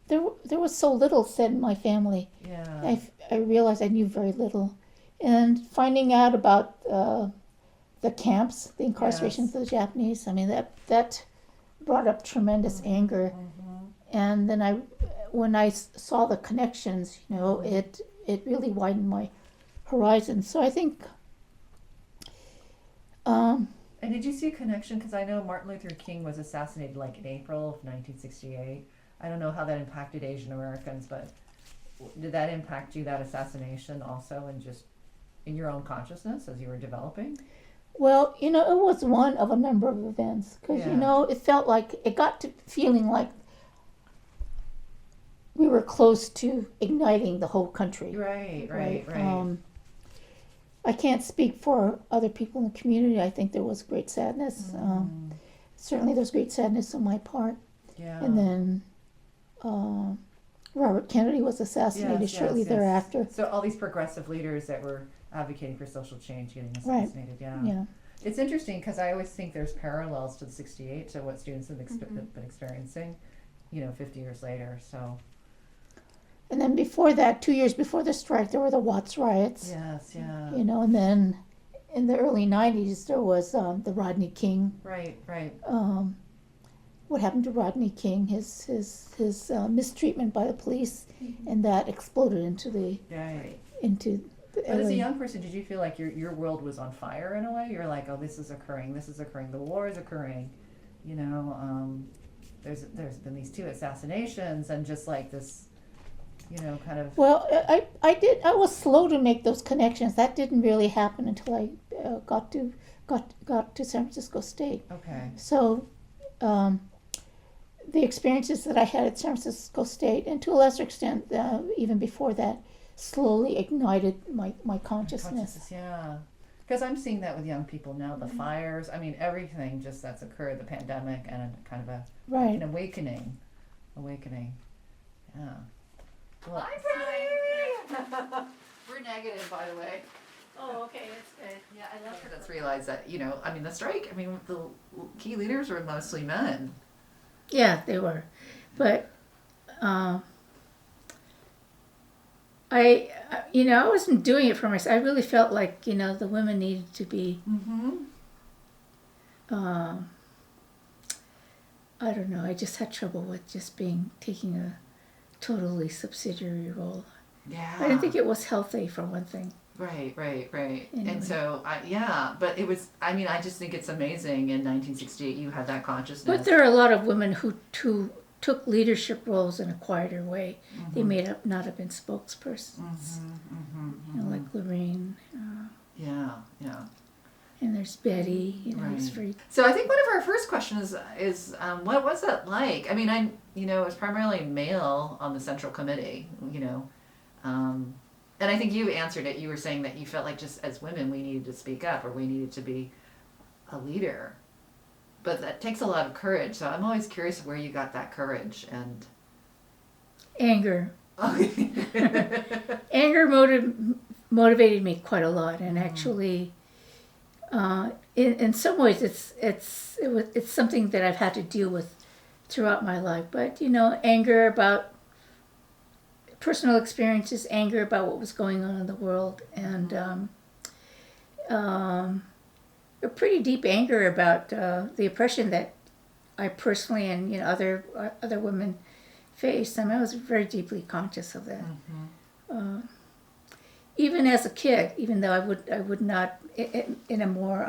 there was so little said in my family. yeah. I realized I knew very little, and finding out about the camps, the incarceration Yes. for the Japanese. I mean, that brought up tremendous anger, and then when I saw the connections, it really widened my horizon. So I think. And did you see a connection? Because I know Martin Luther King was assassinated like in April of 1968. I don't know how that impacted Asian Americans, but did that impact you, that assassination, also, and just in your own consciousness as you were developing? Well, it was one of a number of events because Yeah. it felt like it got to feeling like we were close to igniting the whole country. Right. I can't speak for other people in the community. I think there was great sadness. Certainly, there was great sadness on my part. Yeah. And then Robert Kennedy was assassinated shortly thereafter. So all these progressive leaders that were advocating for social change getting Right. assassinated. Yeah. Yeah. It's interesting because I always think there's parallels to the 68 to what students have been experiencing, 50 years later. So. And then before that, 2 years before the strike, there were the Watts riots. Yes. Yeah. And then in the early 90s, there was the Rodney King. Right. What happened to Rodney King? His mistreatment by the police, and that exploded into the Right. the But as a LA. young person, did you feel like your world was on fire in a way? You're like, oh, this is occurring, the war is occurring, there's been these 2 assassinations, and just like this, kind of. Well, I was slow to make those connections. That didn't really happen until I got to San Francisco State. Okay. So the experiences that I had at San Francisco State, and to a lesser extent, even before that, slowly ignited my consciousness. Yeah. Because I'm seeing that with young people now, the fires, I mean, everything just that's occurred, the pandemic and a kind of Right. an awakening. Yeah. Well, we're negative, by the way. Oh, okay, that's good. Yeah, I love that's realized that, I mean, the strike, I mean, the key leaders were mostly men. Yeah, they were, but I wasn't doing it for myself. I really felt like the women needed to be. I don't know. I just had trouble with just taking a totally subsidiary role. Yeah. I didn't think it was healthy, for one thing. Right. Anyway. And so, but it was, I mean, I just think it's amazing in 1968 you had that consciousness. But there are a lot of women who took leadership roles in a quieter way. They may not have been spokespersons. Like Lorraine. Yeah. And there's Betty, who's very. So I think one of our first questions is what was that like? I mean, it was primarily male on the Central Committee, and I think you answered it. You were saying that you felt like just as women we needed to speak up or we needed to be a leader. But that takes a lot of courage. So I'm always curious where you got that courage and Anger. Anger motivated me quite a lot, and actually, in some ways, it's something that I've had to deal with throughout my life. But anger about personal experiences, anger about what was going on in the world, and a pretty deep anger about the oppression that I personally and other women faced. I mean, I was very deeply conscious of that. Even as a kid, even though I would not in a more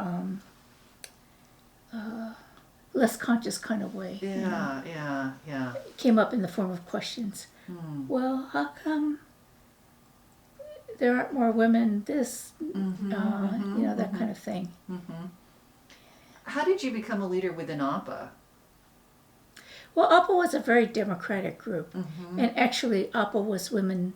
less conscious kind of way. Yeah. It came up in the form of questions. Well, how come there aren't more women? That kind of thing. How did you become a leader within APA? Well, APA was a very democratic group, and actually APA was women.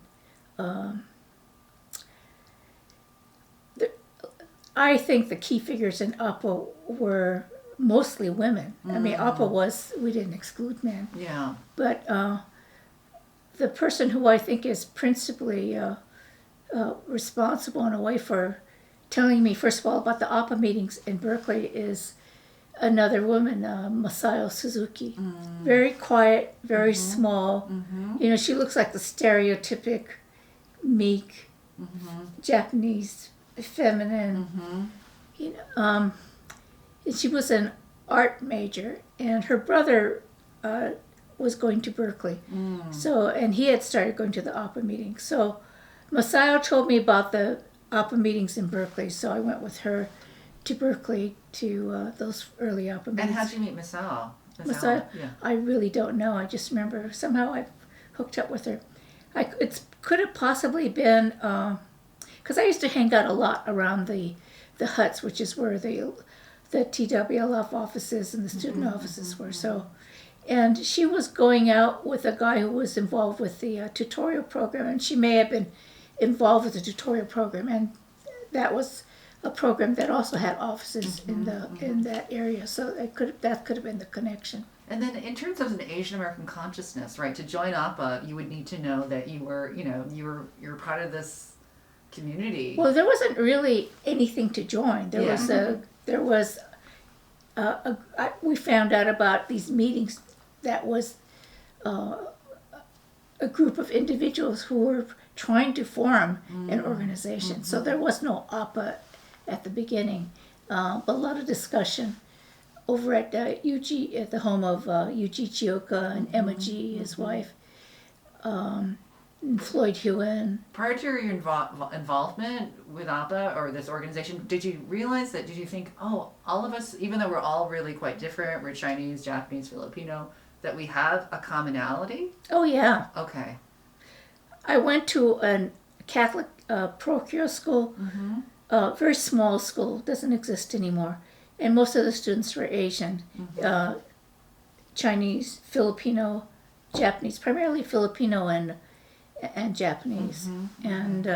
I think the key figures in APA were mostly women. I mean, APA we didn't exclude men. Yeah. But the person who I think is principally responsible in a way for telling me, first of all, about the APA meetings in Berkeley is another woman, Masayo Suzuki. Very quiet, very small. She looks like the stereotypic meek Japanese feminine. And she was an art major, and her brother was going to Berkeley. So, and he had started going to the APA meetings. So Masayo told me about the APA meetings in Berkeley, so I went with her to Berkeley to those early APA meetings. And how'd you meet Masayo? Masayo? Yeah. I really don't know. I just remember somehow I hooked up with her. It could have possibly been because I used to hang out a lot around the huts, which is where the TWLF offices and the student offices were. So, and she was going out with a guy who was involved with the tutorial program, and she may have been involved with the tutorial program, and that was a program that also had offices in that area. So that could have been the connection. And then in terms of an Asian American consciousness, right? To join APA, you would need to know that you were part of this community. Well, there wasn't really anything to join. We found out about these meetings. That was a group of individuals who were trying to form an organization. So there was no APA at the beginning, but a lot of discussion over at UG, at the home of Yuji Chioka and Emma G, his wife, and Floyd Hewen. Prior to your involvement with APA or this organization, did you think, all of us, even though we're all really quite different, we're Chinese, Japanese, Filipino, that we have a commonality? Oh, yeah. Okay. I went to a Catholic parochial school, very small school, doesn't exist anymore, and most of the students were Asian. Chinese, Filipino, Japanese, primarily Filipino and Japanese, and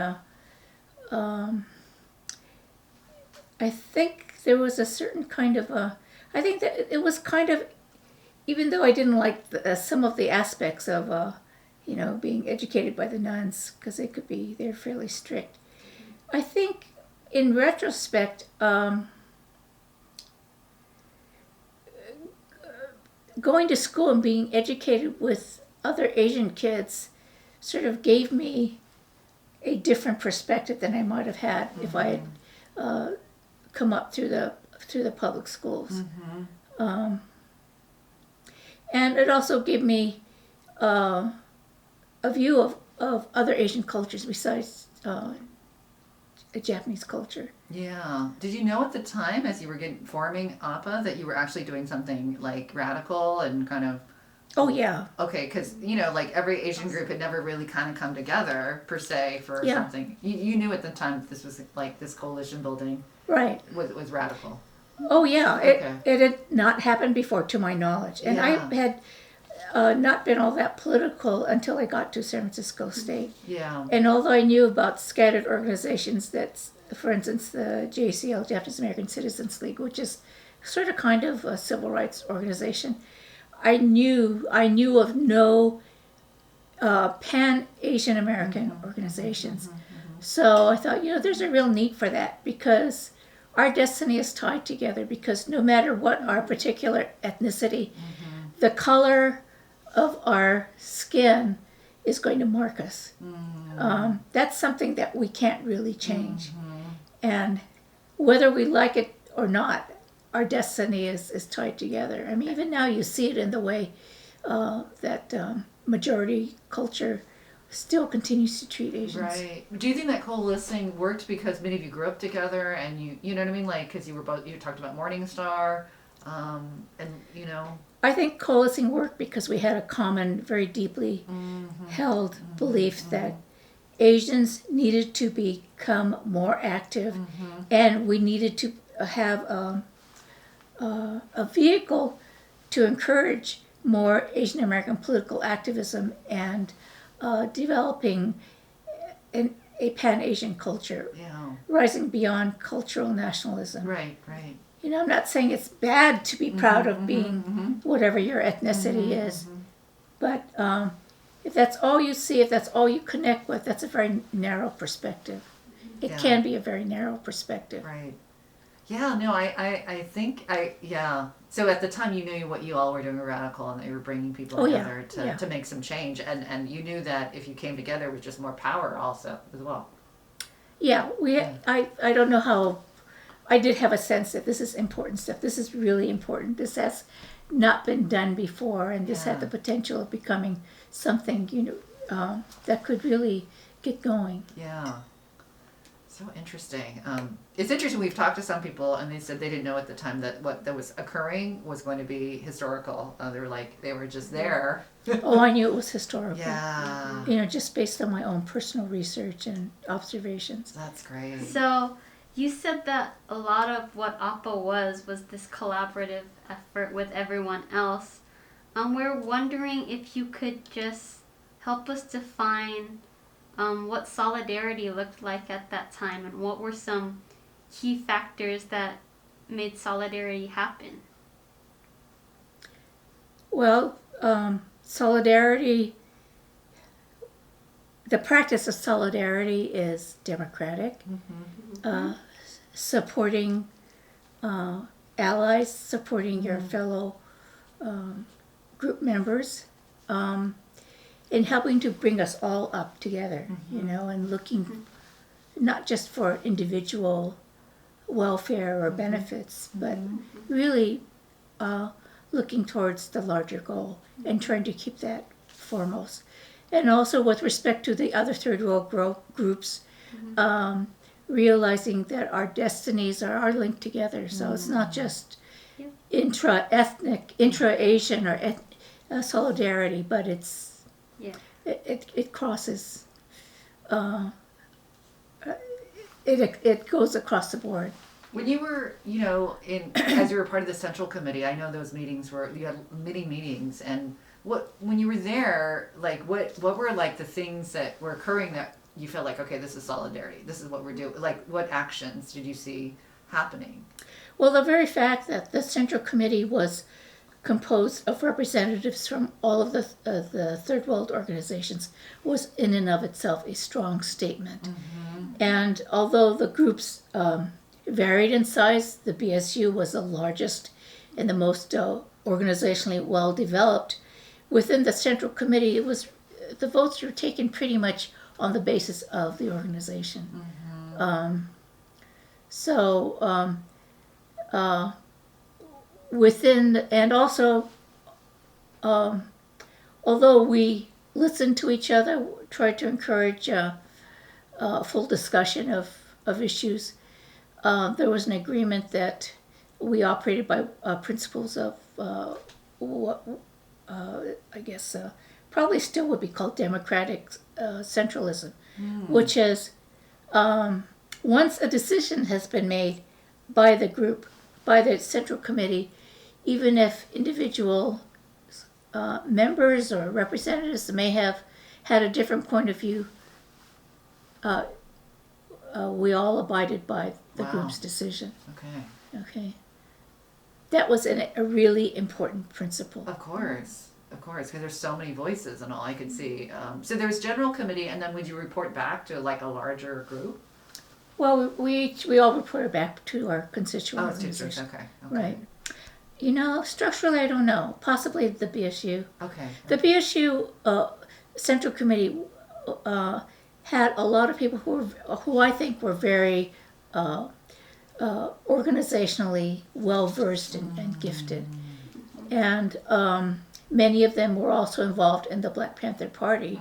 I think there was a certain kind of I think that it was kind of, even though I didn't like some of the aspects of being educated by the nuns, because they're fairly strict. I think in retrospect, going to school and being educated with other Asian kids sort of gave me a different perspective than I might have had if I had come up through the public schools. And it also gave me a view of other Asian cultures besides a Japanese culture. Yeah. Did you know at the time, as you were forming APA, that you were actually doing something like radical and kind of? Oh yeah. Okay, because like every Asian group had never really kind of come together per se for something. You knew at the time that this was like this coalition building. Right. Was radical. Oh yeah. Okay. It had not happened before, to my knowledge, and I had not been all that political until I got to San Francisco State. Yeah. And although I knew about scattered organizations, that's, for instance, the JCL, Japanese American Citizens League, which is sort of kind of a civil rights organization, I knew of no pan-Asian American organizations. So I thought, there's a real need for that, because our destiny is tied together, because no matter what our particular ethnicity, the color of our skin is going to mark us. That's something that we can't really change. And whether we like it or not, our destiny is tied together. I mean, even now you see it in the way that majority culture still continues to treat Asians. Right. Do you think that coalescing worked because many of you grew up together and you know what I mean? Like, because you talked about Morningstar, and I think coalescing worked because we had a common, very deeply held belief that Asians needed to become more active, and we needed to have a vehicle to encourage more Asian American political activism and developing a pan-Asian culture, rising beyond cultural nationalism. Right, right. I'm not saying it's bad to be proud of being whatever your ethnicity is, but if that's all you see, if that's all you connect with, that's a very narrow perspective. It can be a very narrow perspective. Right. Yeah, no, I think, so at the time you knew what you all were doing were radical and that you were bringing people together to make some change, and you knew that if you came together with just more power also as well. Yeah, I don't know how, I did have a sense that this is important stuff. This is really important. This has not been done before, and this had the potential of becoming something, that could really get going. Yeah. So interesting. It's interesting. We've talked to some people, and they said they didn't know at the time that what that was occurring was going to be historical. They were just there. Oh, I knew it was historical. Yeah. Just based on my own personal research and observations. That's great. So you said that a lot of what APA was this collaborative effort with everyone else. We're wondering if you could just help us define what solidarity looked like at that time, and what were some key factors that made solidarity happen? Well, solidarity, the practice of solidarity is democratic, supporting allies, supporting your fellow group members, in helping to bring us all up together, and looking not just for individual welfare or benefits, but really looking towards the larger goal and trying to keep that foremost. And also with respect to the other third world groups, realizing that our destinies are linked together. So it's not just intra-ethnic, intra-Asian or solidarity, but it's it crosses. It goes across the board. When you were, as you were part of the central committee, I know those meetings you had many meetings, and when you were there, like, what were like the things that were occurring that you felt like, okay, this is solidarity, this is what we're doing, like, what actions did you see happening? Well, the very fact that the Central Committee was composed of representatives from all of the Third World organizations was in and of itself a strong statement. And although the groups varied in size, the BSU was the largest and the most organizationally well developed. Within the Central Committee, the votes were taken pretty much on the basis of the organization. And also, although we listened to each other, tried to encourage full discussion of issues, there was an agreement that we operated by principles of what I guess probably still would be called democratic centralism, which is once a decision has been made by the group, by the Central Committee, even if individual members or representatives may have had a different point of view, we all abided by the group's decision. Okay. That was a really important principle. Of course, because there's so many voices and all I could see. So there was general committee, and then would you report back to like a larger group? Well, we all reported back to our constituent organization. Okay. Right. Structurally, I don't know. Possibly the BSU. Okay. The BSU Central Committee had a lot of people who I think were very organizationally well versed and gifted, and many of them were also involved in the Black Panther Party,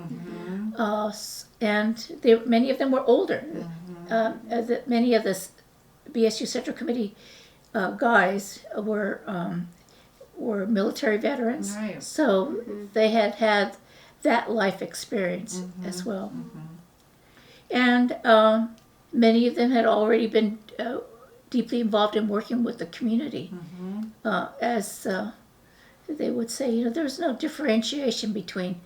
and many of them were older. Many of the BSU Central Committee guys were military veterans, Right. so they had that life experience as well. And many of them had already been deeply involved in working with the community. As they would say, there's no differentiation between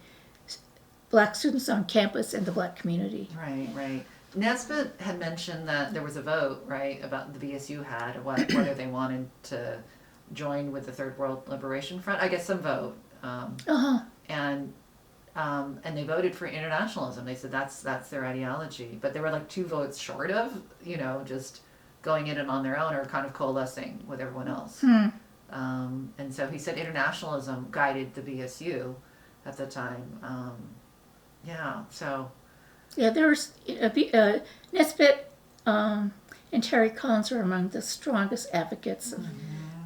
black students on campus and the black community. Right. Nesbitt had mentioned that there was a vote, right, about the BSU had whether they wanted to join with the Third World Liberation Front. I guess some vote, and they voted for internationalism. They said that's their ideology, but they were like 2 votes short of, just going in and on their own or kind of coalescing with everyone else. And so he said internationalism guided the BSU at the time. There's Nesbitt and Terry Collins are among the strongest advocates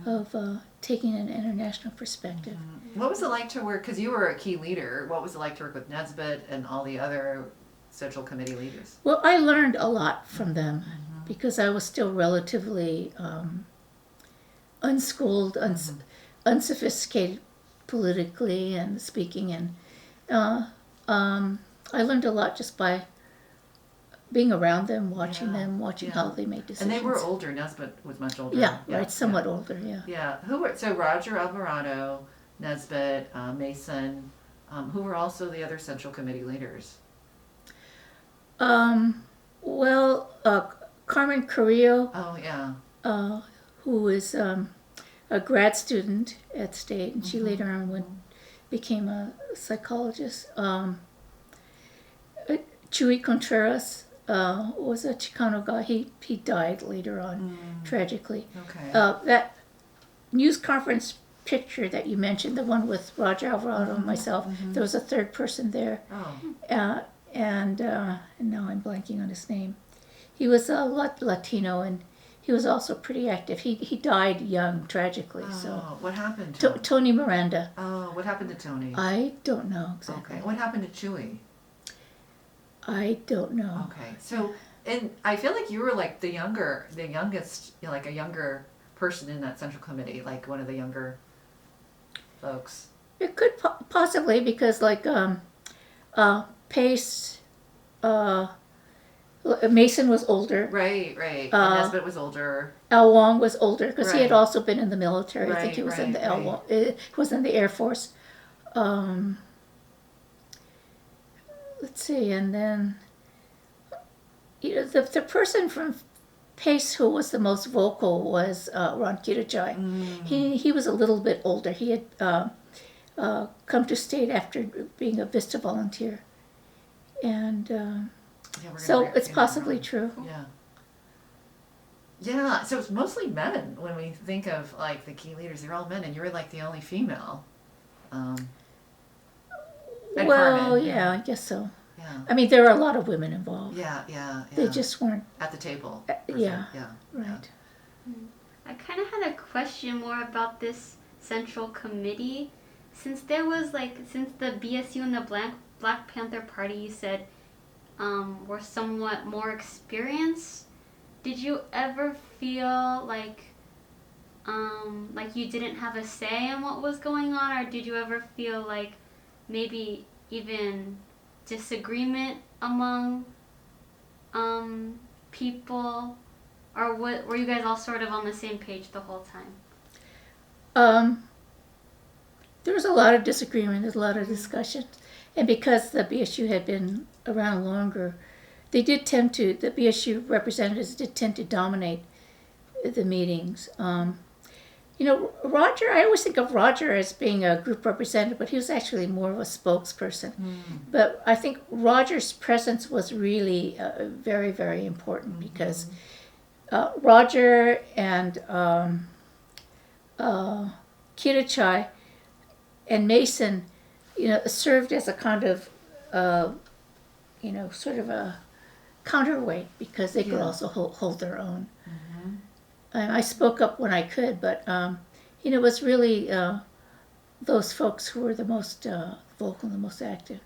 of taking an international perspective. What was it like to work, because you were a key leader, what was it like to work with Nesbitt and all the other Central Committee leaders? Well, I learned a lot from them because I was still relatively unschooled, unsophisticated politically and speaking, and I learned a lot just by being around them, watching how they made decisions. And they were older. Nesbitt was much older. Right, somewhat older. Yeah. So Roger Alvarado, Nesbitt, Mason. Who were also the other Central Committee leaders? Carmen Carrillo. Oh yeah. Who was a grad student at State, and she later on became a psychologist. Chuy Contreras was a Chicano guy. He died later on, tragically. Okay. That news conference picture that you mentioned, the one with Roger Alvarado and myself, there was a third person there. Oh. And now I'm blanking on his name. He was a Latino, and he was also pretty active. He died young, tragically. Oh, so what happened to him? Tony Miranda. Oh, what happened to Tony? I don't know exactly. Okay. What happened to Chewy? I don't know. Okay. So, and I feel like you were like the youngest, like a younger person in that Central Committee, like one of the younger folks. It could possibly, because like Pace, Mason was older. Right. And Nesbitt was older. Al Wong was older because he had Right. also been in the military. I think Right, he was in the right. He was in the Air Force. Let's see, and then the person from Pace who was the most vocal was Ron Kitachai. He was a little bit older. He had come to state after being a Vista volunteer, and so it's possibly true. Yeah. Yeah, so it's mostly men when we think of like the key leaders. They're all men, and you're like the only female. And Well, Carmen, yeah, I guess so. yeah, I mean, there are a lot of women involved. yeah. They just weren't at the table. yeah. Yeah. right. I kind of had a question more about this central committee. Since there was since the BSU and the Black Panther Party, you said, were somewhat more experienced. Did you ever feel like you didn't have a say in what was going on, or did you ever feel like maybe even disagreement among people, or were you guys all sort of on the same page the whole time? There was a lot of disagreement, there's a lot of discussion, and because the BSU had been around longer, the BSU representatives did tend to dominate the meetings. Roger, I always think of Roger as being a group representative, but he was actually more of a spokesperson. But I think Roger's presence was really very, very important because Roger and Kitachai and Mason, served as a kind of, sort of a counterweight because they could also hold their own. And I spoke up when I could, but it was really those folks who were the most vocal, the most active.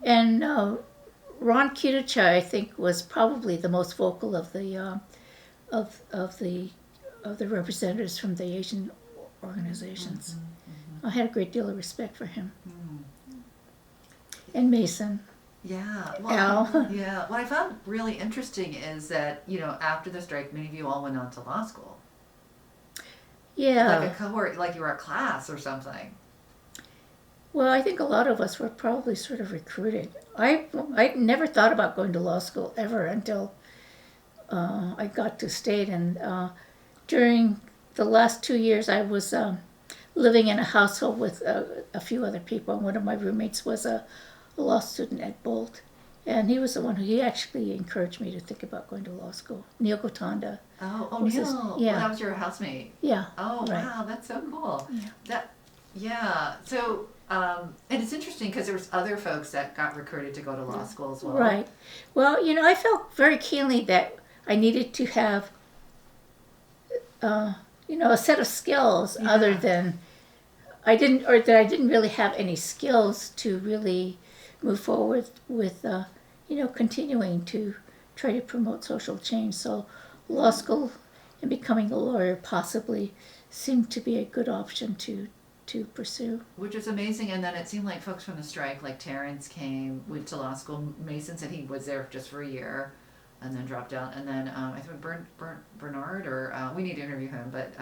And Ron Kitachai, I think, was probably the most vocal of the representatives from the Asian organizations. I had a great deal of respect for him. And Mason. Yeah. Al. Yeah. What I found really interesting is that, after the strike, many of you all went on to law school. Yeah. Like a cohort, like you were a class or something. Well, I think a lot of us were probably sort of recruited. I never thought about going to law school ever until I got to state. And during the last 2 years, I was living in a household with a few other people. And one of my roommates was a law student at Bolt. And he was the one he actually encouraged me to think about going to law school. Neil Gotanda. Oh, was Neil. his- Well, yeah. that was your housemate. Yeah. Oh, Right. wow. That's so cool. Yeah. So, and it's interesting because there was other folks that got recruited to go to law school as well. Right. Well, I felt very keenly that I needed to have, a set of skills other than I didn't really have any skills to really move forward with, continuing to try to promote social change. So law school and becoming a lawyer possibly seemed to be a good option to pursue. Which is amazing. And then it seemed like folks from the strike, like Terrence went to law school. Mason said he was there just for a year and then dropped out. And then I think Bernard, or we need to interview him, but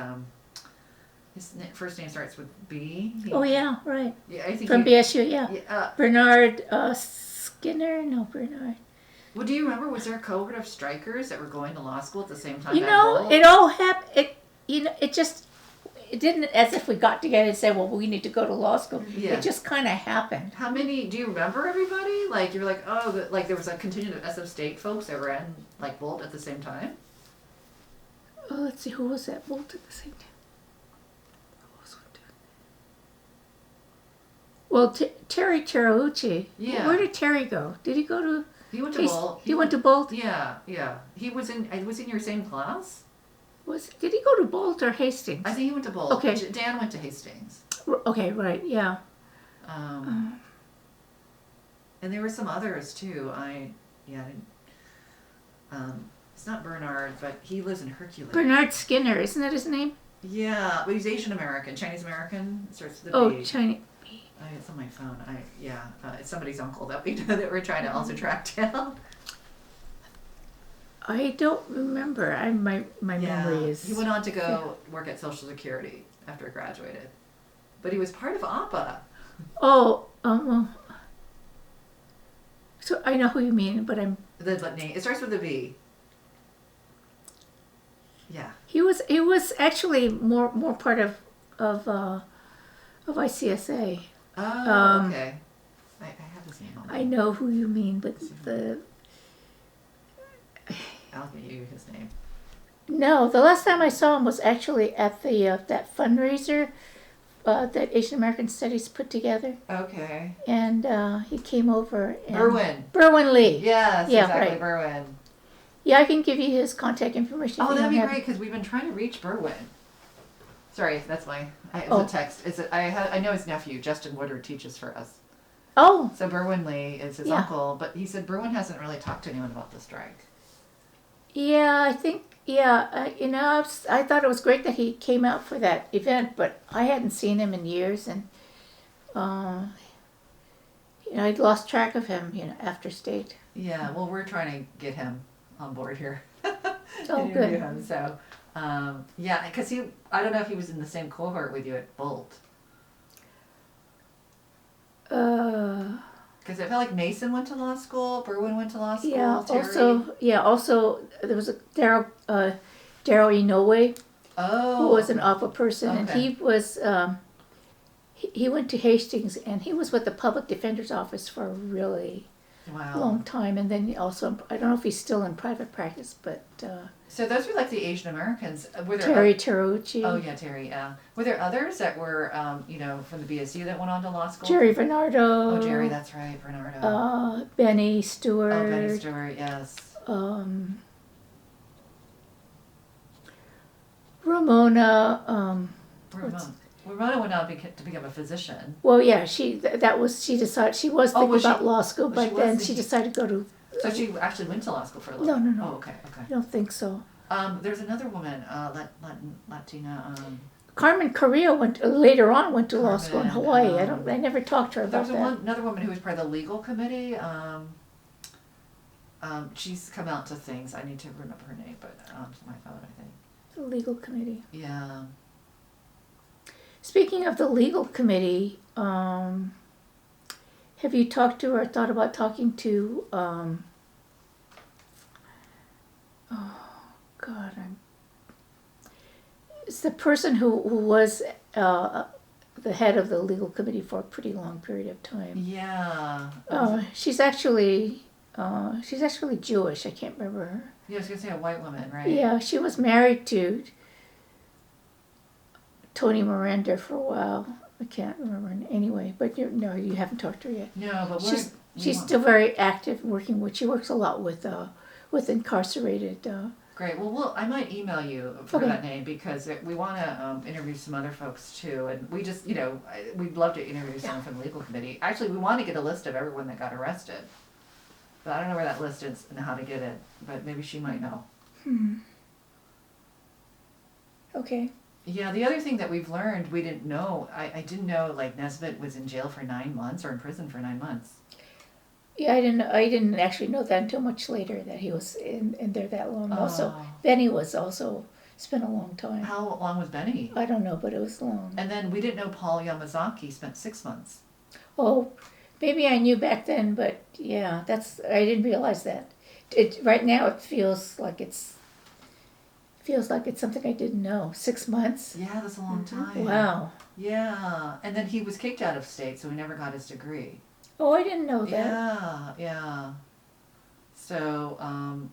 his first name starts with B. Oh, yeah, right. Yeah, I think From BSU, yeah. Bernard Skinner? No, Bernard. Well, do you remember, was there a cohort of strikers that were going to law school at the same time? It all happened. It didn't as if we got together and said, well, we need to go to law school. Yeah. It just kind of happened. How many, do you remember everybody? Like, you were like, like there was a contingent of SF State folks that were in, like, Bolt at the same time? Oh, let's see, who was that? Bolt at the same time. Well, Terry Terauchi. Yeah. Where did Terry go? Did he go to? He went to Bolt. He went to Bolt. Yeah. He was in your same class? Did he go to Bolt or Hastings? I think he went to Bolt. Okay. Dan went to Hastings. Okay, right, yeah. And there were some others too. It's not Bernard, but he lives in Hercules. Bernard Skinner, isn't that his name? Yeah, but he's Asian American, Chinese American. Starts with a Oh, B. Chinese. It's on my phone. It's somebody's uncle that we're trying to also track down. I don't remember. My memory is. He went on to go work at Social Security after he graduated, but he was part of APA. Oh, so I know who you mean, but I'm. The name, it starts with a B. Yeah. He was actually more part of ICSA. Oh, okay. I have his name on. I know who you mean, but I'll give you his name. no, the last time I saw him was actually at the that fundraiser that Asian American Studies put together, Okay. and he came over. And Berwin. Lee. Yes, Yeah, exactly, right. Berwin. Yeah, I can give you his contact information. Oh, if you that'd don't be have- great because we've been trying to reach Berwin. Sorry, that's it's Oh. a text. I know his nephew, Justin Woodard, teaches for us. Oh, So Berwin Lee is his Yeah. uncle, but he said Berwin hasn't really talked to anyone about the strike. yeah, I think I thought it was great that he came out for that event, but I hadn't seen him in years, and I'd lost track of him. After state. Yeah, well, we're trying to get him on board here. Oh, Interview good. him. So, yeah, because I don't know if he was in the same cohort with you at Bolt. Because I felt like Mason went to law school, Berwin went to law school, Yeah. Terry. Also there was a Daryl Inoue Oh. who was an APA person, and Okay. he was he went to Hastings, and he was with the Public Defender's Office for a really Wow. long time, and then also I don't know if he's still in private practice, but So those were like the Asian Americans. Were there Terry Terucci, Oh yeah, Terry. Yeah. Were there others that were, from the BSU that went on to law school? Jerry Bernardo, Oh, Jerry. That's right, Bernardo. Benny Stewart, Oh, Benny Stewart. Yes. Ramona. Ramona went on to become a physician. Well, yeah, she decided she was Oh, thinking was she- about law school, was but she then was she thinking- decided to go to. So she actually went to law school for a No, little. no, no. Oh, okay. I don't think so. There's another woman, Latina. Carmen Correa later on went to law school in Carmen, Hawaii. I never talked to her There about was that. another woman who was part of the legal committee. She's come out to things. I need to remember her name, but it's my phone, I think. The legal committee. Yeah. Speaking of the legal committee, have you talked to or thought about talking to? It's the person who was the head of the legal committee for a pretty long period of time. Yeah. She's actually Jewish. I can't remember her. Yeah, I was gonna say a white woman, right? Yeah, she was married to Tony Miranda for a while. I can't remember anyway, but you haven't talked to her yet. No, but She's still very active working with. She works a lot with incarcerated. Great. Well, I might email you for Okay. that name because we want to interview some other folks too, and we just, we'd love to interview someone from the legal committee. Actually, we want to get a list of everyone that got arrested, but I don't know where that list is and how to get it. But maybe she might know. Okay. Yeah. The other thing that we've learned we didn't know. I didn't know like Nesbitt was in jail for 9 months or in prison for 9 months. Yeah, I didn't actually know that until much later that he was in there that long. Also, Oh. Benny was also spent a long time. How long was Benny? I don't know, but it was long. And then we didn't know Paul Yamazaki spent 6 months. Oh, maybe I knew back then, but yeah, I didn't realize that. Right now it feels like it's something I didn't know. 6 months. Yeah, that's a long time. Wow. Yeah, and then he was kicked out of state, so he never got his degree. Oh, I didn't know that. Yeah. So,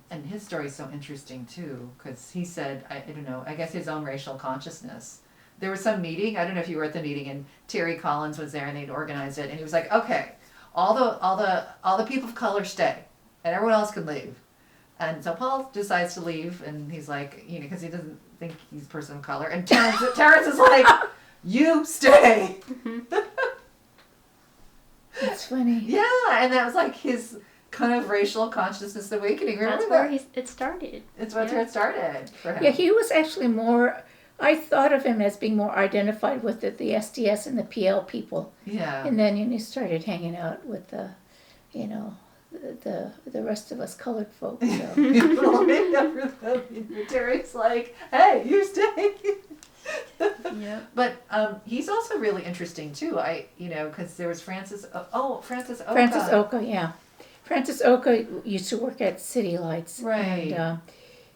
and his story's so interesting too, because he said, I don't know, I guess his own racial consciousness. There was some meeting, I don't know if you were at the meeting, and Terry Collins was there, and they'd organized it, and he was like, okay, all the people of color stay, and everyone else can leave. And so Paul decides to leave, and he's like, because he doesn't think he's a person of color, and Terrence is like, you stay. That's funny. Yeah, and that was like his kind of racial consciousness awakening. Remember That's that? where it started. It's where it started for him. Yeah, he was actually more. I thought of him as being more identified with the SDS and the PL people, Yeah. and then he started hanging out with the the rest of us colored folks. So. Well, maybe after that, Terry's like, "Hey, you stay." Yep. But he's also really interesting too. Because there was Francis. Francis Oka. Francis Oka, yeah. Francis Oka used to work at City Lights. Right. And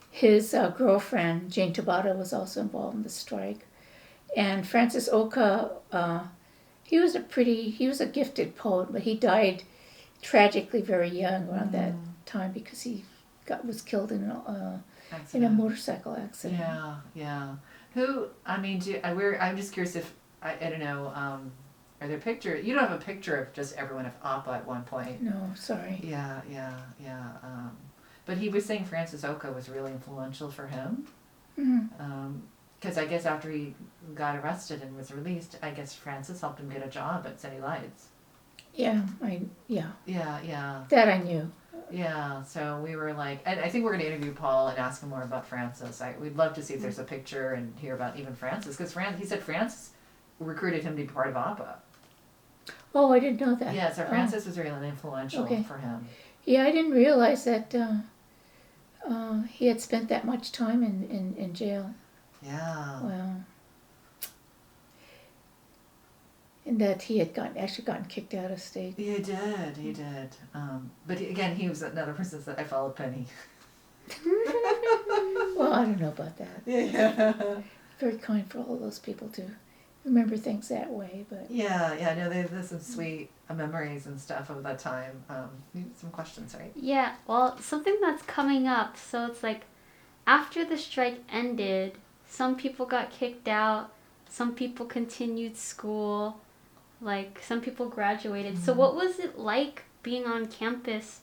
his girlfriend, Jane Tabata, was also involved in the strike. And Francis Oka, he was a gifted poet, but he died tragically very young around that time because he was killed in a motorcycle accident. Yeah, yeah. I'm just curious if, I don't know, are there pictures? You don't have a picture of just everyone of Appa at one point. No, sorry. Yeah. But he was saying Francis Oka was really influential for him. Because I guess after he got arrested and was released, I guess Francis helped him get a job at City Lights. Yeah, Yeah. that I knew. Yeah, so we were like, and I think we're going to interview Paul and ask him more about Francis. We'd love to see if there's a picture and hear about even Francis, because he said Francis recruited him to be part of APA. Oh, I didn't know that. Yeah, so Francis was really influential for him. Yeah, I didn't realize that he had spent that much time in jail. Yeah. Wow. And that he had actually gotten kicked out of state. He did. But again, he was another person that I followed Penny. Well, I don't know about that. Yeah. Very kind for all those people to remember things that way, but. Yeah, no, there's some sweet memories and stuff of that time. Some questions, right? Yeah, well, something that's coming up, so it's like after the strike ended, some people got kicked out, some people continued school, like some people graduated. So what was it like being on campus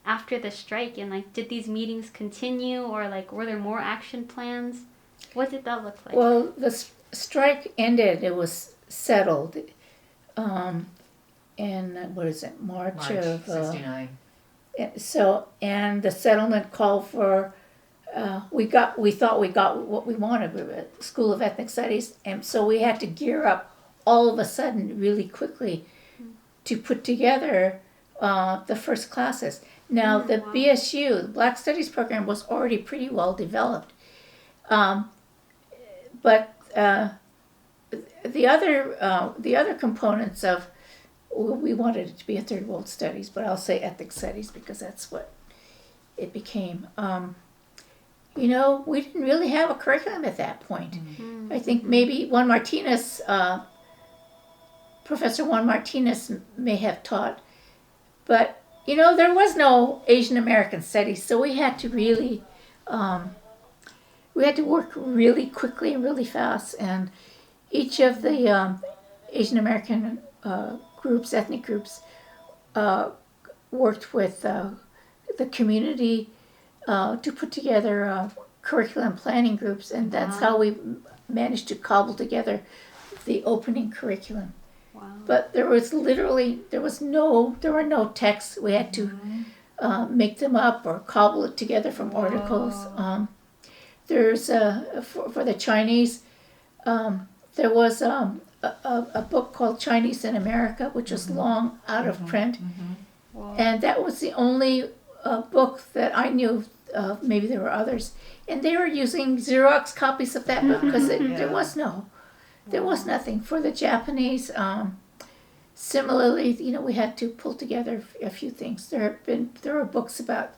after the strike, and like did these meetings continue, or like were there more action plans? What did that look like? Well, the strike ended, it was settled. In what is it, March of '69. So, and the settlement called for, we thought we got what we wanted, we were at School of Ethnic Studies, and so we had to gear up all of a sudden really quickly to put together the first classes. Now, the BSU, the Black Studies program, was already pretty well developed. But the other components of, we wanted it to be a third world studies, but I'll say ethnic studies because that's what it became. We didn't really have a curriculum at that point. I think maybe Professor Juan Martinez may have taught, but there was no Asian American studies, so we had to really, work really quickly and really fast, and each of the Asian American ethnic groups, worked with the community to put together curriculum planning groups, and that's how we managed to cobble together the opening curriculum. Wow. But there were no texts. We had to make them up or cobble it together from articles. There's for the Chinese, there was a book called Chinese in America, which was long out of print, and that was the only book that I knew of. Maybe there were others, and they were using Xerox copies of that book because there was nothing for the Japanese. Similarly, we had to pull together a few things. There are books about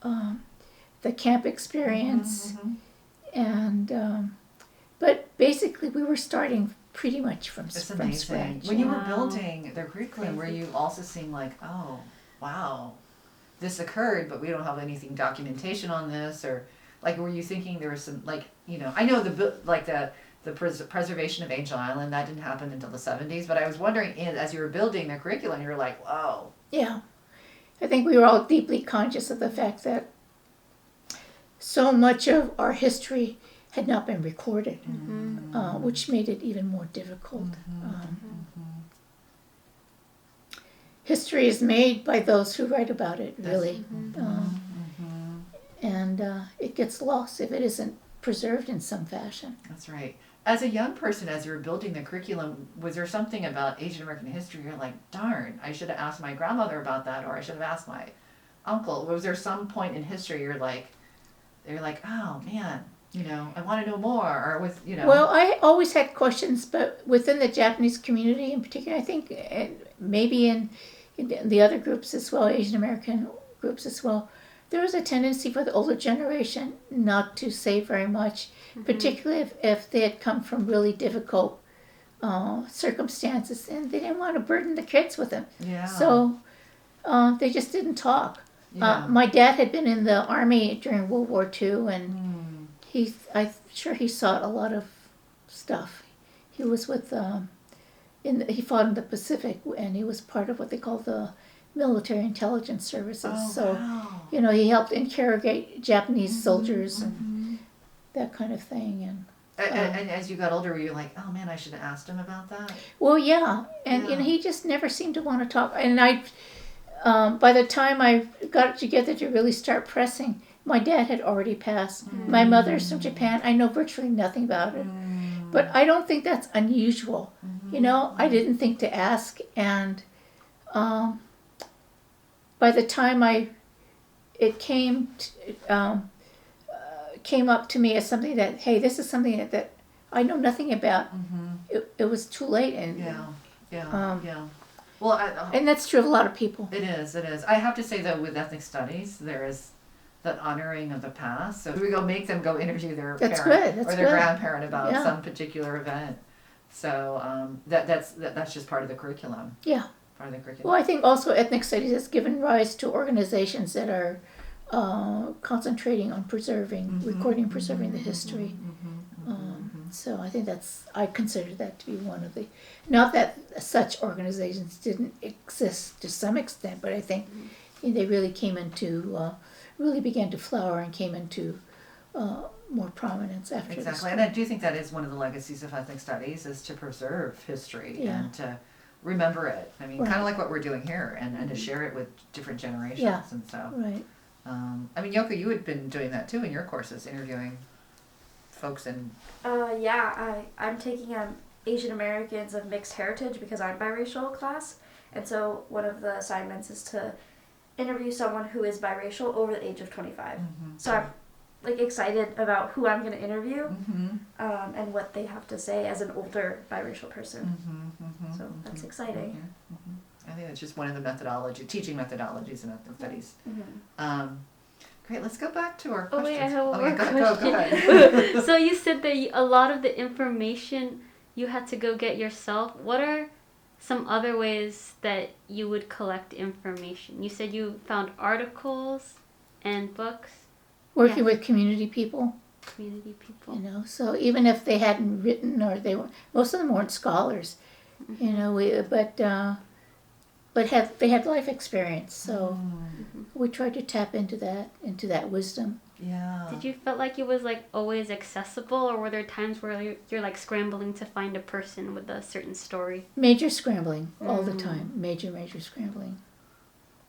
the camp experience, and but basically we were starting pretty much from scratch. When you were building their curriculum, were you also seeing like, oh, wow, this occurred, but we don't have anything documentation on this, or like, were you thinking there was some I know the preservation of Angel Island, that didn't happen until the 70s, but I was wondering, as you were building the curriculum, you were like, whoa. Yeah, I think we were all deeply conscious of the fact that so much of our history had not been recorded, which made it even more difficult. History is made by those who write about it, really. And it gets lost if it isn't preserved in some fashion. That's right. As a young person, as you were building the curriculum, was there something about Asian American history you're like, darn, I should have asked my grandmother about that, or I should have asked my uncle? Was there some point in history you're like, oh man, I want to know more, or Well, I always had questions, but within the Japanese community in particular, I think maybe in the other groups as well, Asian American groups as well, there was a tendency for the older generation not to say very much, particularly if they had come from really difficult circumstances and they didn't want to burden the kids with them. Yeah. So they just didn't talk. Yeah. My dad had been in the army during World War II, and I'm sure he saw a lot of stuff. He was with he fought in the Pacific, and he was part of what they call the military intelligence services. Oh, So, wow. he helped interrogate Japanese soldiers and that kind of thing. And as you got older, were you like, oh man, I should have asked him about that? Well, yeah, and Yeah. he just never seemed to want to talk. And by the time I got it together to really start pressing, my dad had already passed. My mother's from Japan. I know virtually nothing about it, but I don't think that's unusual. I didn't think to ask, and by the time it came up to me as something that, hey, this is something that I know nothing about. It was too late, and Yeah. Well, and that's true of a lot of people. it is. I have to say though, with ethnic studies, there is that honoring of the past. So we make them go interview their That's parent good, that's or their good. grandparent about Yeah. some particular event. So that's just part of the curriculum. Yeah. Part of the curriculum. Well, I think also ethnic studies has given rise to organizations that are concentrating on preserving, recording, preserving the history. So I think I consider that to be one of the, not that such organizations didn't exist to some extent, but I think they really really began to flower and came into more prominence after this. Exactly, and I do think that is one of the legacies of ethnic studies, is to preserve history and to remember it. I mean, kind of like what we're doing here, and to share it with different generations. Yeah. And so, Right. I mean, Yoko, you had been doing that too in your courses, interviewing folks in. I'm taking Asian Americans of mixed heritage because I'm biracial class, and so one of the assignments is to interview someone who is biracial over the age of 25. So I'm excited about who I'm going to interview and what they have to say as an older biracial person. So that's exciting. I think that's just one of the teaching methodologies in ethnic studies. Great, let's go back to our questions. Oh wait, I have one more Go question. ahead. So you said that a lot of the information you had to go get yourself. What are some other ways that you would collect information? You said you found articles and books. Working with community people, Community people. so even if they hadn't written or most of them weren't scholars, but they had life experience, so we tried to tap into that wisdom. Yeah. Did you feel like it was always accessible, or were there times where you're scrambling to find a person with a certain story? Major scrambling all the time. Major scrambling.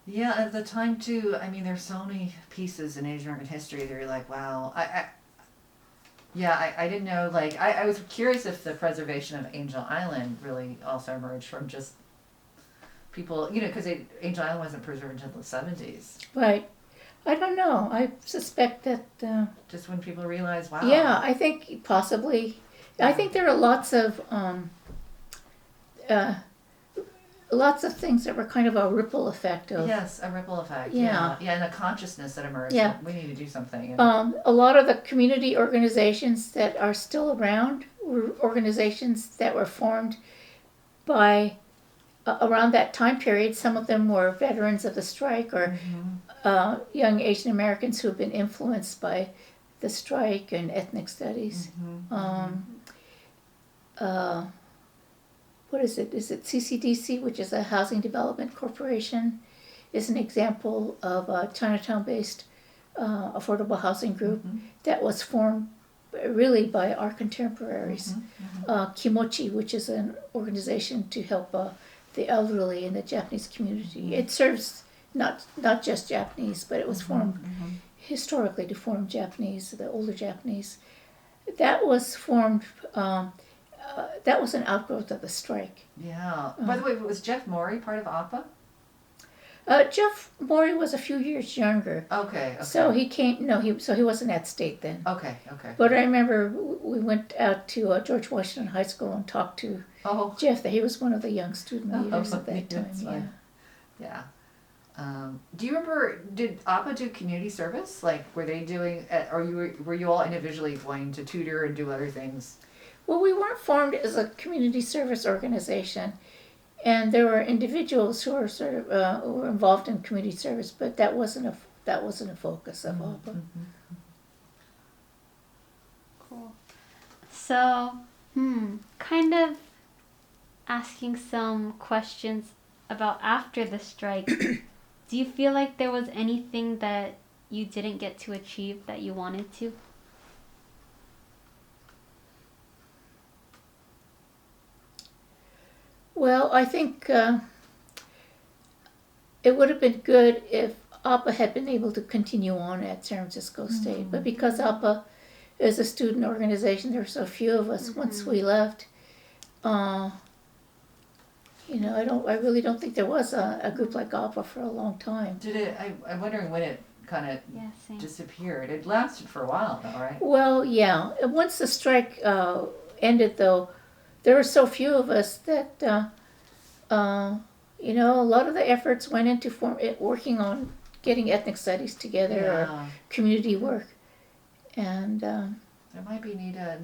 Yeah, at the time too. I mean, there's so many pieces in Asian American history that you're like, wow. I didn't know. I was curious if the preservation of Angel Island really also emerged from just people, because Angel Island wasn't preserved until the 70s. Right. I don't know. I suspect that. Just when people realize, wow. Yeah, I think possibly. I think there are lots of things that were kind of a ripple effect of. Yes, a ripple effect. Yeah. Yeah, and a consciousness that emerged. Yeah. We need to do something. A lot of the community organizations that are still around were organizations that were formed by around that time period. Some of them were veterans of the strike or young Asian Americans who have been influenced by the strike and ethnic studies. What is it? Is it CCDC, which is a housing development corporation, is an example of a Chinatown-based affordable housing group that was formed really by our contemporaries. Kimochi, which is an organization to help the elderly in the Japanese community. It serves not just Japanese, but it was formed historically to form Japanese, the older Japanese. That was formed. That was an outgrowth of the strike. Yeah. By the way, was Jeff Morey part of APA? Jeff Morey was a few years younger, Okay. so he came. No, he wasn't at state then. Okay. But I remember we went out to George Washington High School and talked to Oh. Jeff. He was one of the young student leaders at that time. that's Yeah. fine. Yeah. Do you remember? Did APA do community service? Like, were they doing? Or were you all individually going to tutor and do other things? Well, we weren't formed as a community service organization, and there were individuals who were sort of who were involved in community service, but that wasn't a focus of APA. Cool. So, kind of asking some questions about after the strike. Do you feel like there was anything that you didn't get to achieve that you wanted to? Well, I think it would have been good if APA had been able to continue on at San Francisco State, but because APA is a student organization, there were so few of us once we left. I really don't think there was a group like APA for a long time. Did it? I'm wondering when it kind of Yeah, same. disappeared. It lasted for a while, though, right? Well, yeah. Once the strike ended, though, there were so few of us that a lot of the efforts went into working on getting ethnic studies together or community work, and there might be need a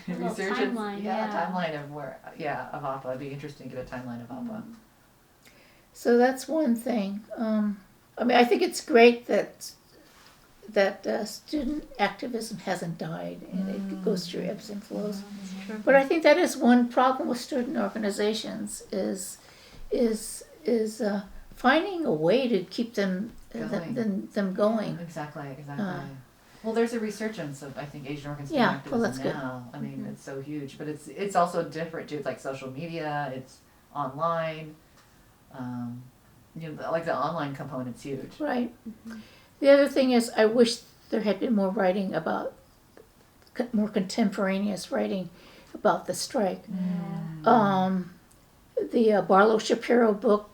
little resurgence. timeline, Timeline of where. Yeah, of APA. It'd be interesting to get a timeline of APA. so that's one thing. I think it's great that student activism hasn't died, and it goes through ebbs and flows. True. But I think that is one problem with student organizations is finding a way to keep them going. Exactly. Well, there's a resurgence of, I think, Asian American student Yeah, activism well, that's good. now. I mean, it's so huge, but it's also different too. It's like social media, it's online. Like the online component's huge. Right. The other thing is, I wish there had been more writing about more contemporaneous writing about the strike. The Barlow Shapiro book,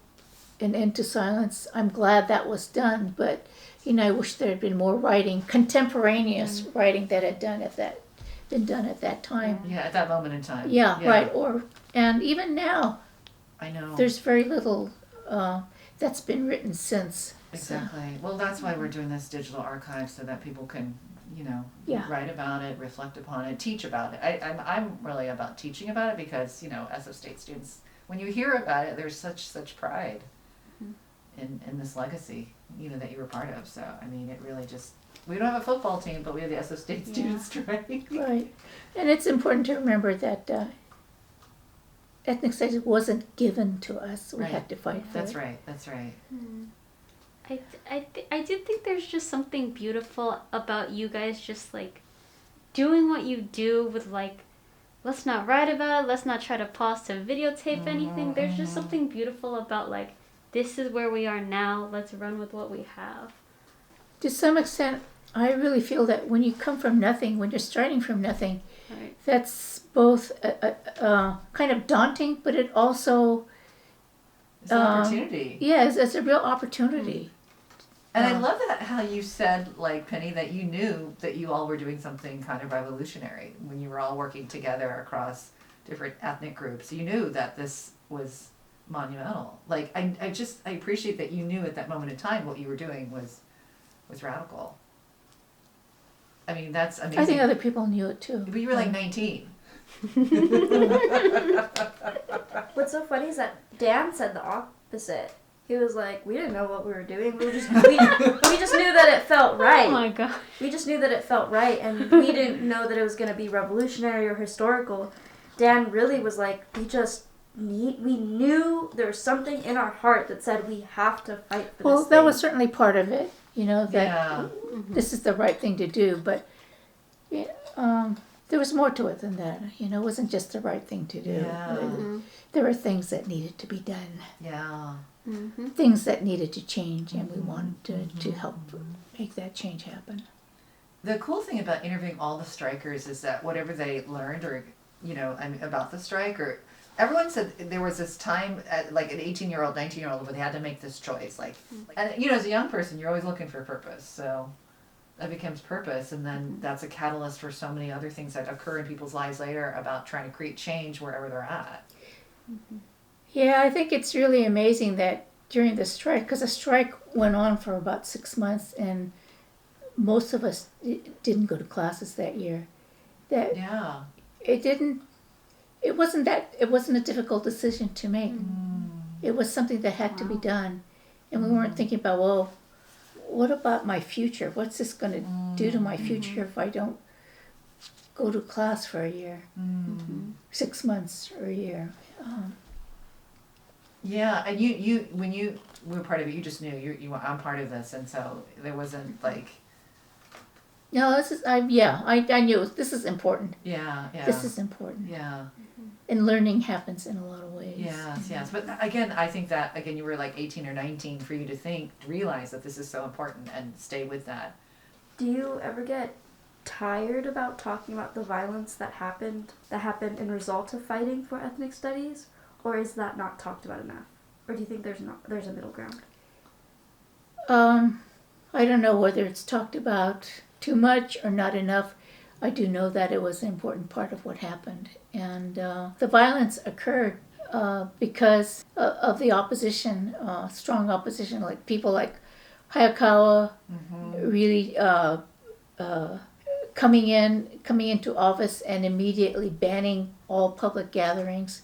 An End to Silence. I'm glad that was done, but I wish there had been more writing, contemporaneous writing that had been done at that time. Yeah, at that moment in time. Yeah, right. And even now, I know. there's very little that's been written since. Exactly. Well, that's why we're doing this digital archive so that people can, Yeah. write about it, reflect upon it, teach about it. I'm really about teaching about it because, as of state students, when you hear about it, there's such pride in this legacy, that you were part of. So, I mean, it really just, we don't have a football team, but we have the SF State Student Strike. Right. And it's important to remember that ethnic studies wasn't given to us. We had to fight for That's it. right. That's right. I did think there's just something beautiful about you guys just like doing what you do with like, let's not write about it, let's not try to pause to videotape anything. There's just something beautiful about like, this is where we are now, let's run with what we have. To some extent, I really feel that when you come from nothing, when you're starting from nothing, Right. that's both kind of daunting, but it also, It's an opportunity. it's a real opportunity. And I love that how you said, like, Penny, that you knew that you all were doing something kind of revolutionary when you were all working together across different ethnic groups. You knew that this was monumental. Like, I appreciate that you knew at that moment in time what you were doing was radical. I mean, that's amazing. I think other people knew it too. But you were like 19. What's so funny is that Dan said the opposite. He was like, we didn't know what we were doing. We just knew that it felt right. Oh my god. We just knew that it felt right, and we didn't know that it was going to be revolutionary or historical. Dan really was like, we knew there was something in our heart that said we have to fight for Well, this that thing. was certainly part of it, that Yeah. this is the right thing to do, but there was more to it than that. It wasn't just the right thing to do. Yeah. There were things that needed to be done, Yeah. things that needed to change, and we wanted to help make that change happen. The cool thing about interviewing all the strikers is that whatever they learned or, about the strike or everyone said there was this time at like an 18-year-old, 19-year-old where they had to make this choice. Like, and you know, as a young person, you're always looking for purpose. So that becomes purpose, and then that's a catalyst for so many other things that occur in people's lives later about trying to create change wherever they're at. Yeah, I think it's really amazing that during the strike, because the strike went on for about 6 months, and most of us didn't go to classes that year. That Yeah. it wasn't a difficult decision to make. It was something that had to be done, and we weren't thinking about, well, what about my future? What's this going to do to my future if I don't go to class for a year, 6 months or a year? Yeah, and you when you were part of it, you just knew you I'm part of this, and so there wasn't like No, I knew this is important. yeah. This is important. Yeah. And learning happens in a lot of ways. Yes. But again, I think that again you were like 18 or 19 for you to realize that this is so important and stay with that. Do you ever get tired about talking about the violence that happened in result of fighting for ethnic studies, or is that not talked about enough? Or do you think there's a middle ground? I don't know whether it's talked about too much or not enough. I do know that it was an important part of what happened, and the violence occurred because of the opposition, strong opposition, like people like Hayakawa really coming into office and immediately banning all public gatherings.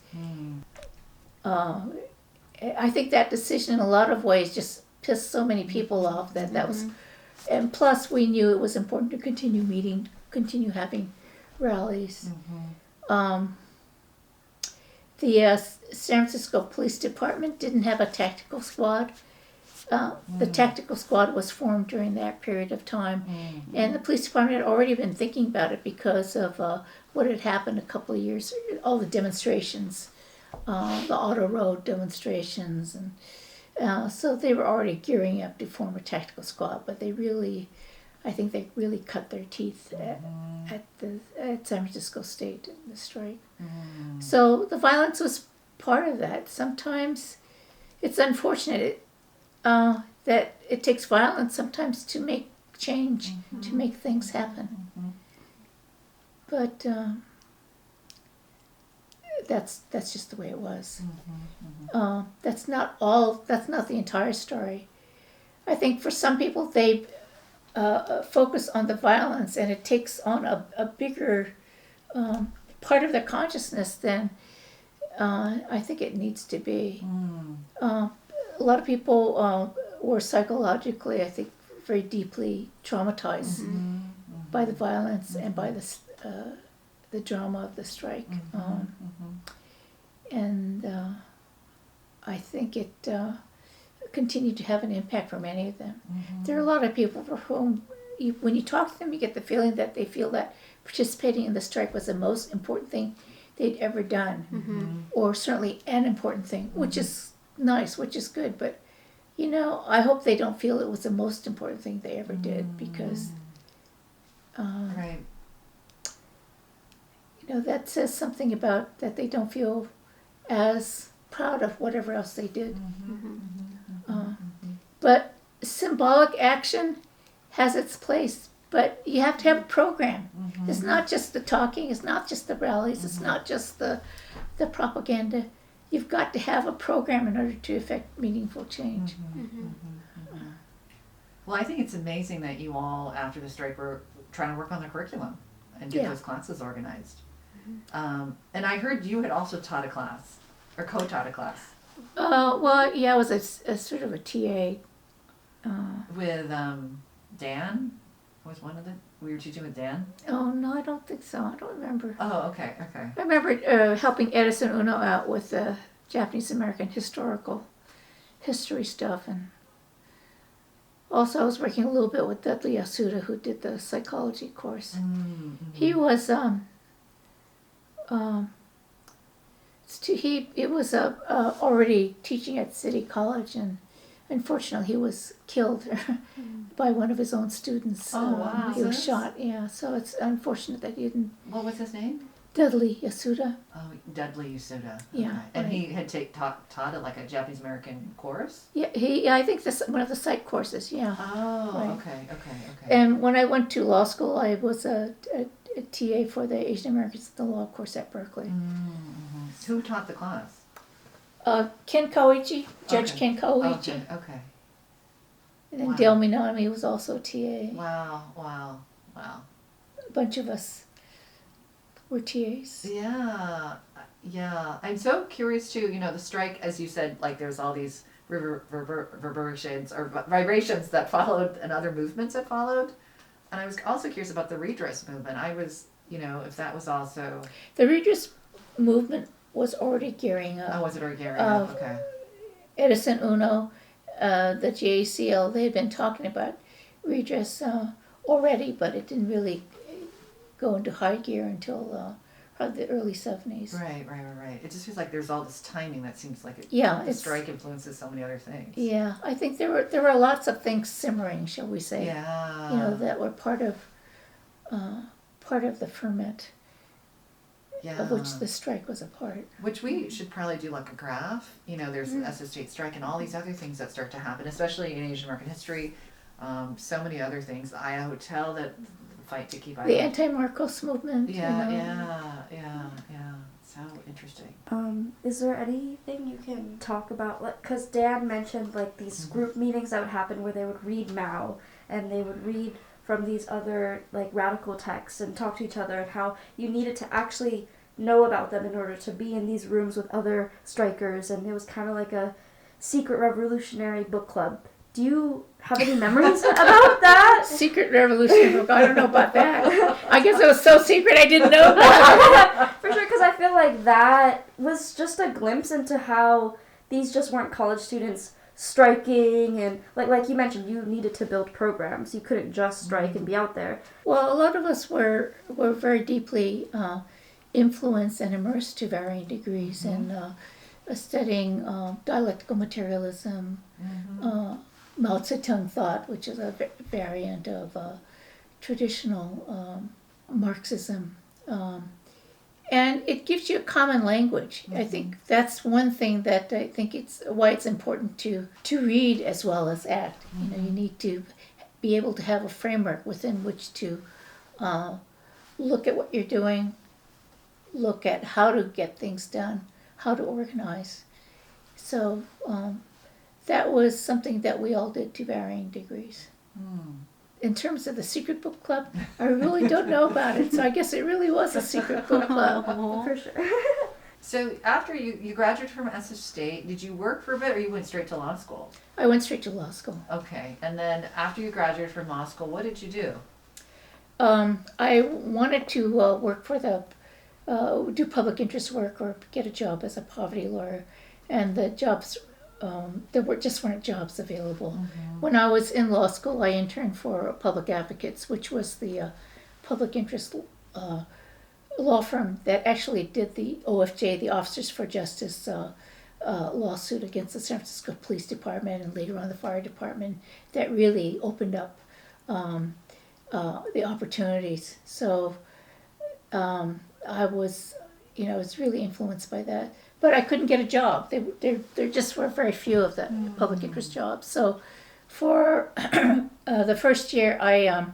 I think that decision in a lot of ways just pissed so many people off that was, and plus we knew it was important to continue having rallies. The San Francisco Police Department didn't have a tactical squad. The tactical squad was formed during that period of time, and the police department had already been thinking about it because of what had happened a couple of years, all the demonstrations, the auto road demonstrations, and so they were already gearing up to form a tactical squad. But I think they really cut their teeth at San Francisco State in the strike. So the violence was part of that. Sometimes it's unfortunate that it takes violence sometimes to make change, to make things happen. But that's just the way it was. That's not the entire story. I think for some people they focus on the violence, and it takes on a bigger part of their consciousness than I think it needs to be. A lot of people were psychologically, I think, very deeply traumatized by the violence and by the drama of the strike. And I think it continued to have an impact for many of them. There are a lot of people for whom, when you talk to them, you get the feeling that they feel that participating in the strike was the most important thing they'd ever done, or certainly an important thing, which is nice, which is good. But, I hope they don't feel it was the most important thing they ever did, because Right. That says something about that they don't feel as proud of whatever else they did. But symbolic action has its place, but you have to have a program. It's not just the talking, it's not just the rallies, it's not just the propaganda. You've got to have a program in order to effect meaningful change. Well, I think it's amazing that you all, after the strike, were trying to work on the curriculum and get those classes organized. And I heard you had also taught a class, or co-taught a class. Well, yeah, I was a sort of a TA. With Dan? Was one of the, we were teaching with Dan? Oh, no, I don't think so. I don't remember. Oh, okay. I remember helping Edison Uno out with the Japanese American history stuff, and also I was working a little bit with Dudley Yasuda, who did the psychology course. He was he was already teaching at City College, and unfortunately he was killed by one of his own students. Oh, wow. He was shot. Yeah, so it's unfortunate that he didn't. What was his name? Dudley Yasuda. Oh, Dudley Yasuda. Yeah, Okay. And right. he had taught at like a Japanese American course? Yeah, I think this one of the psych courses. Yeah. Oh, Right. okay. And when I went to law school, I was a TA for the Asian Americans in the law course at Berkeley. Mm-hmm. Who taught the class? Ken Koichi, Judge Okay. Ken Koichi. Okay. And then Wow. Del Minami was also a TA. Wow. A bunch of us were TAs. Yeah. I'm so curious too, the strike, as you said, like there's all these reverberations or vibrations that followed and other movements that followed. And I was also curious about the redress movement. I was, if that was also... The redress movement was already gearing up. Oh, was it Orgarian? Okay. Edison Uno, the JACL, they had been talking about redress already, but it didn't really go into high gear until probably the early 70s. Right. It just feels like there's all this timing that seems like the strike influences so many other things. Yeah, I think there were lots of things simmering, shall we say? Yeah. That were part of the ferment of which the strike was a part. Which we should probably do like a graph. There's the SSJ strike and all these other things that start to happen, especially in Asian American history. So many other things. The Aya Hotel, that fight to keep The anti-Marcos movement. Yeah. So interesting. Is there anything you can talk about? Because Dan mentioned like these group meetings that would happen where they would read Mao and they would read from these other like radical texts and talk to each other, and how you needed to actually know about them in order to be in these rooms with other strikers, and it was kind of like a secret revolutionary book club. Do you have any memories about that? Secret revolutionary book. I don't know about that. I guess it was so secret I didn't know about it. For sure, because I feel like that was just a glimpse into how these just weren't college students striking, and like you mentioned, you needed to build programs. You couldn't just strike and be out there. Well, a lot of us were very deeply influenced and immersed to varying degrees in studying dialectical materialism, Mao Zedong thought, which is a variant of traditional Marxism. And it gives you a common language. I think that's one thing that I think it's why it's important to read as well as act. You need to be able to have a framework within which to look at what you're doing, look at how to get things done, how to organize. So that was something that we all did to varying degrees. In terms of the secret book club, I really don't know about it, so I guess it really was a secret book club. For sure. So after you graduated from SS State, did you work for a bit or you went straight to law school? I went straight to law school. Okay, and then after you graduated from law school, what did you do? I wanted to work for do public interest work or get a job as a poverty lawyer, and the jobs there weren't jobs available. When I was in law school, I interned for Public Advocates, which was the public interest law firm that actually did the OFJ, the Officers for Justice lawsuit against the San Francisco Police Department and later on the fire department, that really opened up the opportunities. So I was really influenced by that. But I couldn't get a job. There just were very few of the public interest jobs. So for the first year, I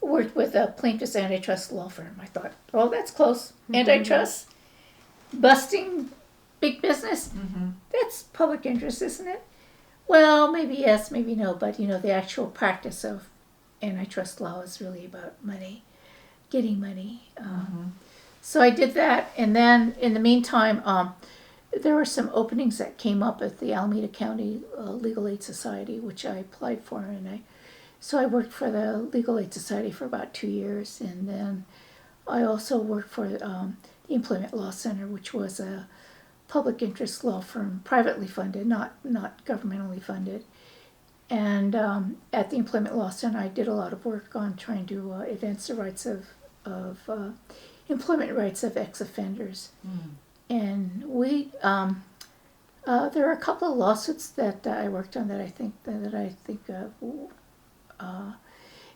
worked with a plaintiff's antitrust law firm. I thought, oh, that's close. Antitrust, busting big business, that's public interest, isn't it? Well, maybe yes, maybe no. But, the actual practice of antitrust law is really about money, getting money. So I did that, and then in the meantime, there were some openings that came up at the Alameda County Legal Aid Society, which I applied for, and so I worked for the Legal Aid Society for about 2 years, and then I also worked for the Employment Law Center, which was a public interest law firm, privately funded, not governmentally funded. And at the Employment Law Center, I did a lot of work on trying to advance the rights of employment rights of ex-offenders. And we there are a couple of lawsuits that I worked on that I think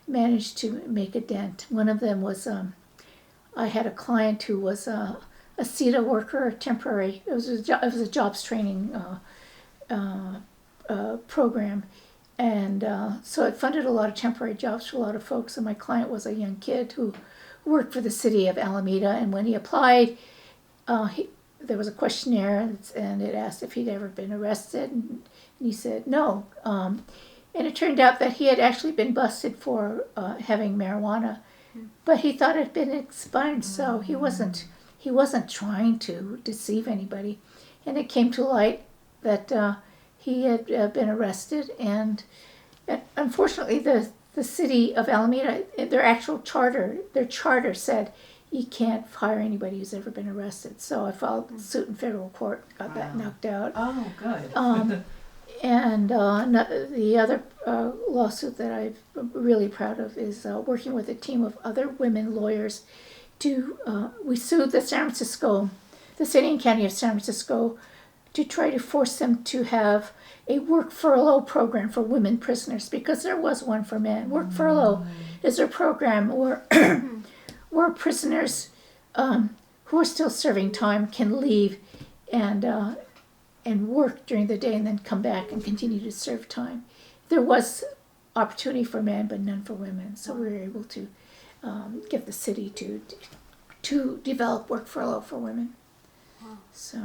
managed to make a dent. One of them was I had a client who was a CETA worker, temporary. It was a jobs training program, and so it funded a lot of temporary jobs for a lot of folks. And my client was a young kid who worked for the city of Alameda, and when he applied, there was a questionnaire, and it asked if he'd ever been arrested, and he said no. And it turned out that he had actually been busted for having marijuana, but he thought it had been expunged, so he wasn't trying to deceive anybody. And it came to light that he had been arrested, and unfortunately the city of Alameda, their charter said you can't fire anybody who's ever been arrested. So I filed suit in federal court, got that knocked out. Oh, good. And the other lawsuit that I'm really proud of is working with a team of other women lawyers we sued the city and county of San Francisco, to try to force them to have a work furlough program for women prisoners, because there was one for men. Work furlough is a program where prisoners who are still serving time can leave and work during the day and then come back and continue to serve time. There was opportunity for men, but none for women. So we were able to get the city to develop work furlough for women. Wow. So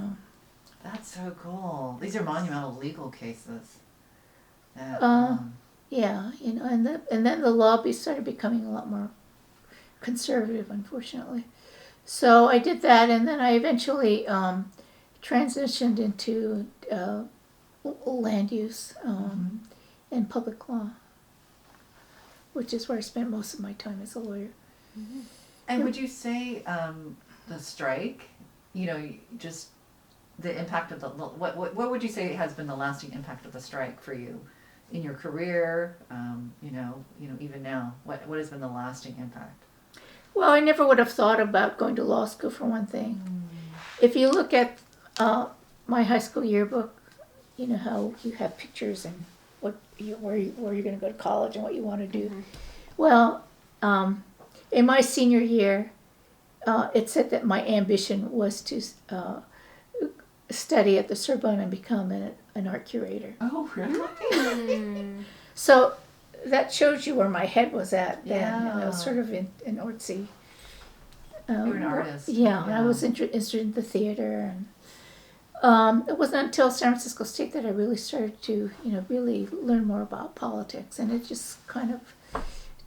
That's so cool. These are monumental legal cases. That, yeah, and then the law started becoming a lot more conservative, unfortunately. So I did that, and then I eventually transitioned into land use and public law, which is where I spent most of my time as a lawyer. And would you say the strike, just the impact of what would you say has been the lasting impact of the strike for you in your career? Even now, what has been the lasting impact? Well, I never would have thought about going to law school, for one thing. If you look at my high school yearbook, you know how you have pictures and where you're going to go to college and what you want to do. Well, in my senior year, it said that my ambition was to study at the Sorbonne and become an art curator. Oh, really? So that shows you where my head was at then. Yeah. And I was sort of in artsy. You're an artist. Yeah, Yeah. I was interested in the theater, and it wasn't until San Francisco State that I really started to, really learn more about politics, and it just kind of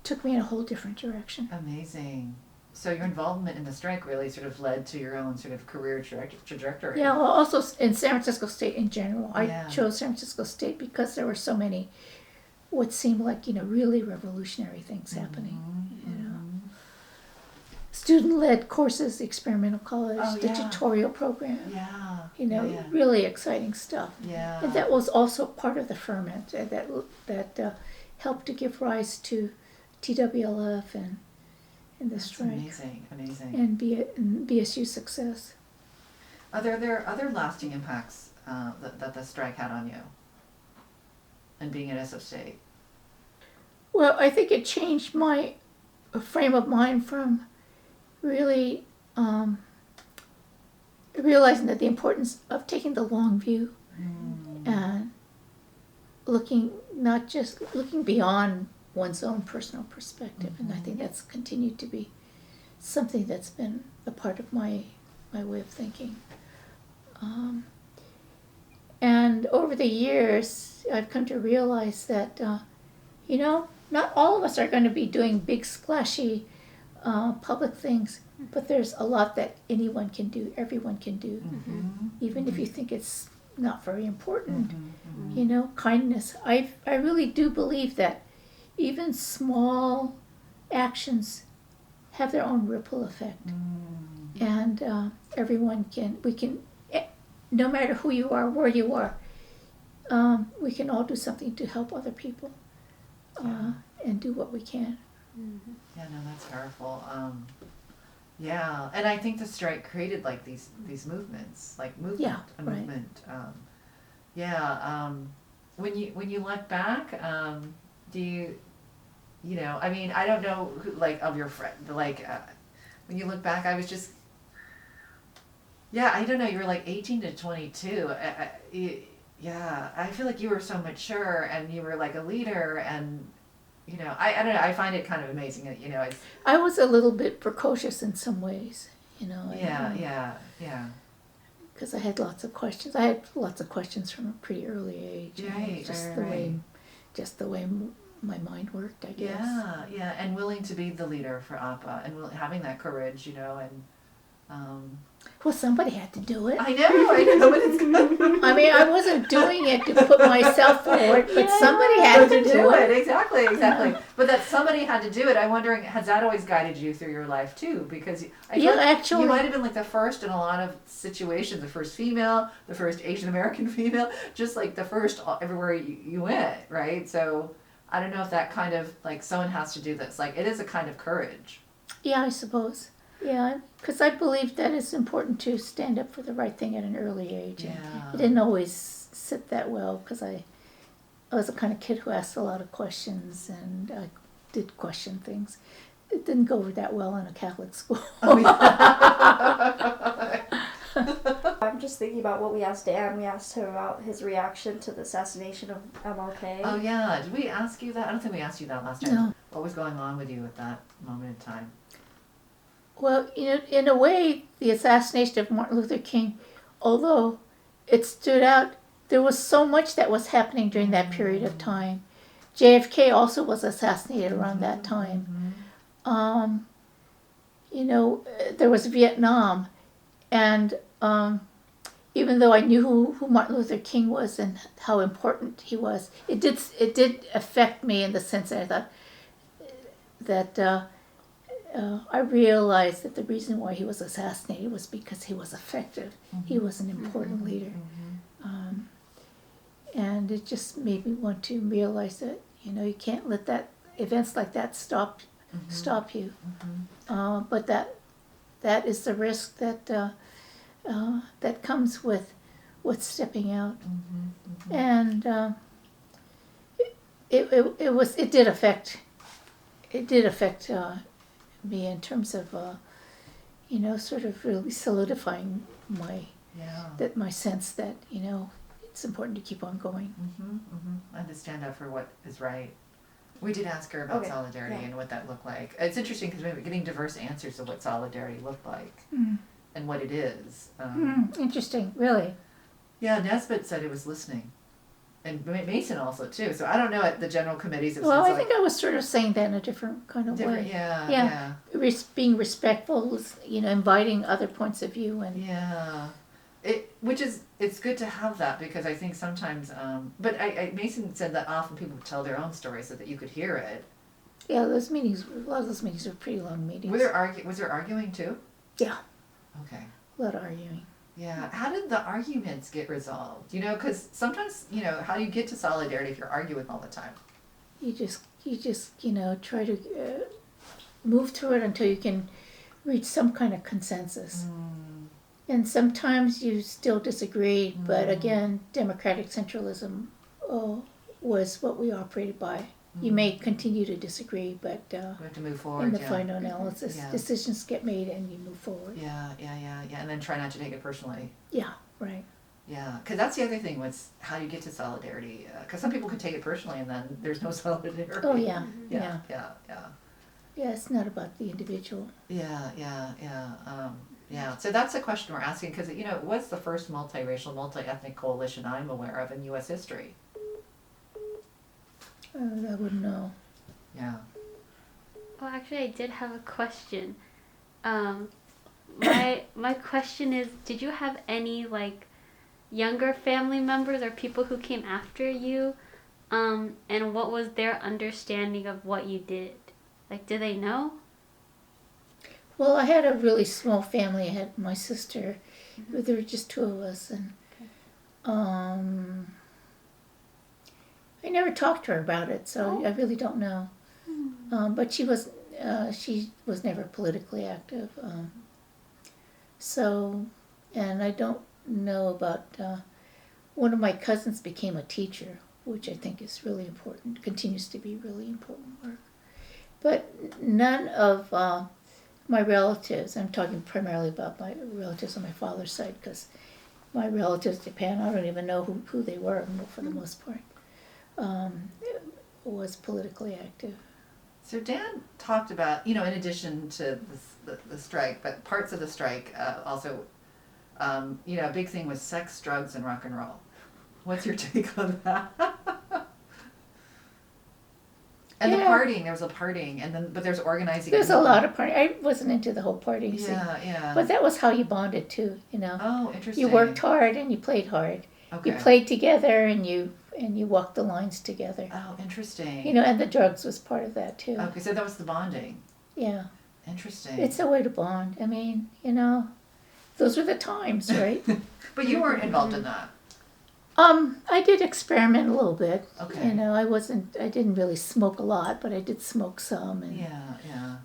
took me in a whole different direction. Amazing. So your involvement in the strike really sort of led to your own sort of career trajectory. Yeah, well, also in San Francisco State in general. Yeah. I chose San Francisco State because there were so many what seemed like, really revolutionary things happening. Student-led courses, the experimental college, Oh, the yeah. tutorial program, Yeah. really exciting stuff. Yeah. And that was also part of the ferment that helped to give rise to TWLF and the That's strike amazing. and BSU success. Are there other lasting impacts that the strike had on you and being at SF State? Well, I think it changed my frame of mind from really realizing that the importance of taking the long view and looking beyond one's own personal perspective. And I think that's continued to be something that's been a part of my way of thinking. And over the years, I've come to realize that, not all of us are going to be doing big, splashy public things, but there's a lot that anyone can do, everyone can do, even if you think it's not very important. Kindness. I really do believe that even small actions have their own ripple effect, and we can, no matter who you are, where you are, we can all do something to help other people and do what we can. Yeah, no, that's powerful. Yeah, and I think the strike created like these movements, like Yeah, a right. movement. When you look back, do you, I mean, I don't know who, like, of your friend, like, when you look back, I was just, yeah, I don't know, you were like 18 to 22. Yeah, I feel like you were so mature and you were like a leader, and you know, I don't know, I find it kind of amazing that, you know, it's, I was a little bit precocious in some ways, you know. yeah. Because I had lots of questions. I had lots of questions from a pretty early age. You know, Right, just right, the right. way, just the way my mind worked, I guess. Yeah, and willing to be the leader for APA, and having that courage, you know, and Well, somebody had to do it. I know, but it's good. I mean, I wasn't doing it to put myself forward, but somebody had to do it. Exactly. But that somebody had to do it. I'm wondering, has that always guided you through your life too? Because I feel Yeah, like actually- you might have been like the first in a lot of situations, the first female, the first Asian American female, just like the first everywhere you went, right? So I don't know if that kind of like someone has to do this. Like it is a kind of courage. Yeah, I suppose. Yeah, because I believe that it's important to stand up for the right thing at an early age. And Yeah. it didn't always sit that well because I was the kind of kid who asked a lot of questions and I did question things. It didn't go over that well in a Catholic school. Oh, yeah. I'm just thinking about what we asked Dan. We asked him about his reaction to the assassination of MLK. Oh yeah, did we ask you that? I don't think we asked you that last time. No. What was going on with you at that moment in time? Well, you know, in a way, the assassination of Martin Luther King, although it stood out, there was so much that was happening during that period of time. JFK also was assassinated around that time. You know, there was Vietnam, and even though I knew who Martin Luther King was and how important he was, it did affect me in the sense that I thought that I realized that the reason why he was assassinated was because he was effective. He was an important leader. And it just made me want to realize that, you know, you can't let that events like that stop you. But that is the risk that that comes with stepping out. And it did affect me in terms of you know, sort of really solidifying my sense that, you know, it's important to keep on going. And to stand up for what is right. We did ask her about solidarity and what that looked like. It's interesting because we're getting diverse answers of what solidarity looked like and what it is. Interesting, really. Yeah, Nesbitt said it was listening. And Mason also too. So I don't know at the general committees. Well, I think I was sort of saying that in a different kind of way. Yeah. Being respectful, you know, inviting other points of view, and Yeah. It's good to have that because I think sometimes, but Mason said that often people tell their own stories so that you could hear it. yeah, a lot of those meetings were pretty long meetings. Was there arguing too? Yeah. Okay. A lot of arguing. Yeah. How did the arguments get resolved? You know, because sometimes, you know, how do you get to solidarity if you're arguing all the time? You just you know, try to move through it until you can reach some kind of consensus. And sometimes you still disagree, but again, democratic centralism was what we operated by. You may continue to disagree, but We have to move forward. in the final analysis, Yeah. decisions get made and you move forward. Yeah, and then try not to take it personally. Yeah, right. Yeah, because that's the other thing was how you get to solidarity. Because some people can take it personally and then there's no solidarity. Oh yeah, Yeah. Yeah, it's not about the individual. Yeah. So that's a question we're asking because, you know, it was the first multiracial, multi-ethnic coalition I'm aware of in U.S. history. I wouldn't know. Yeah. Oh, actually, I did have a question. My question is, did you have any like younger family members or people who came after you? And what was their understanding of what you did? Like, do they know? Well, I had a really small family. I had my sister. There were just two of us, and I never talked to her about it, so I really don't know. But she was never politically active. And I don't know about. One of my cousins became a teacher, which I think is really important. Continues to be really important work. But none of my relatives, I'm talking primarily about my relatives on my father's side, because my relatives in Japan, I don't even know who they were for the most part, was politically active. So Dan talked about, in addition to the strike, but parts of the strike also, a big thing was sex, drugs, and rock and roll. What's your take on that? And the Yeah. partying, there was a partying, but there's organizing. There's a lot of party. I wasn't into the whole partying scene. Yeah. But that was how you bonded too, Oh, interesting. You worked hard and you played hard. Okay. You played together and you walked the lines together. Oh, interesting. And the drugs was part of that too. Okay, so that was the bonding. Yeah. Interesting. It's a way to bond. I mean, those were the times, right? But you weren't involved in that. I did experiment a little bit. Okay. I didn't really smoke a lot, but I did smoke some. And Yeah.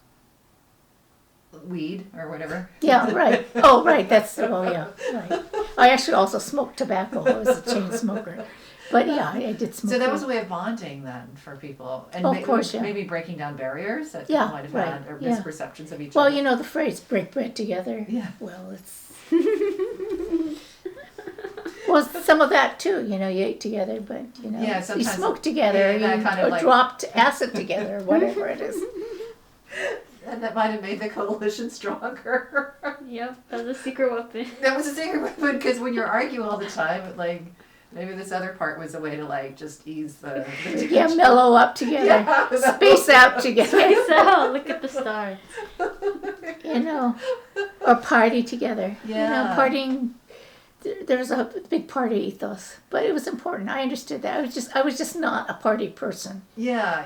Weed or whatever. yeah, right. Oh, right. Right. I actually also smoked tobacco. I was a chain smoker. But yeah, I did smoke. So that weed. was a way of bonding then for people. And Of course, yeah. maybe breaking down barriers that Yeah, people might have right, had or yeah. misperceptions of each Well, other. the phrase "break bread together." Yeah. Well, it's well, some of that too. You ate together, but Yeah, you sometimes- smoked together, yeah, you kind of like- dropped acid together, or whatever it is. And that might have made the coalition stronger. Yep, that was a secret weapon. That was a secret weapon because when you're arguing all the time, maybe this other part was a way to just ease the Yeah, tension. mellow up together, Yeah. space out together. So, look at the stars. Or party together. Yeah. Partying. There was a big party ethos, but it was important. I understood that. I was just not a party person. Yeah.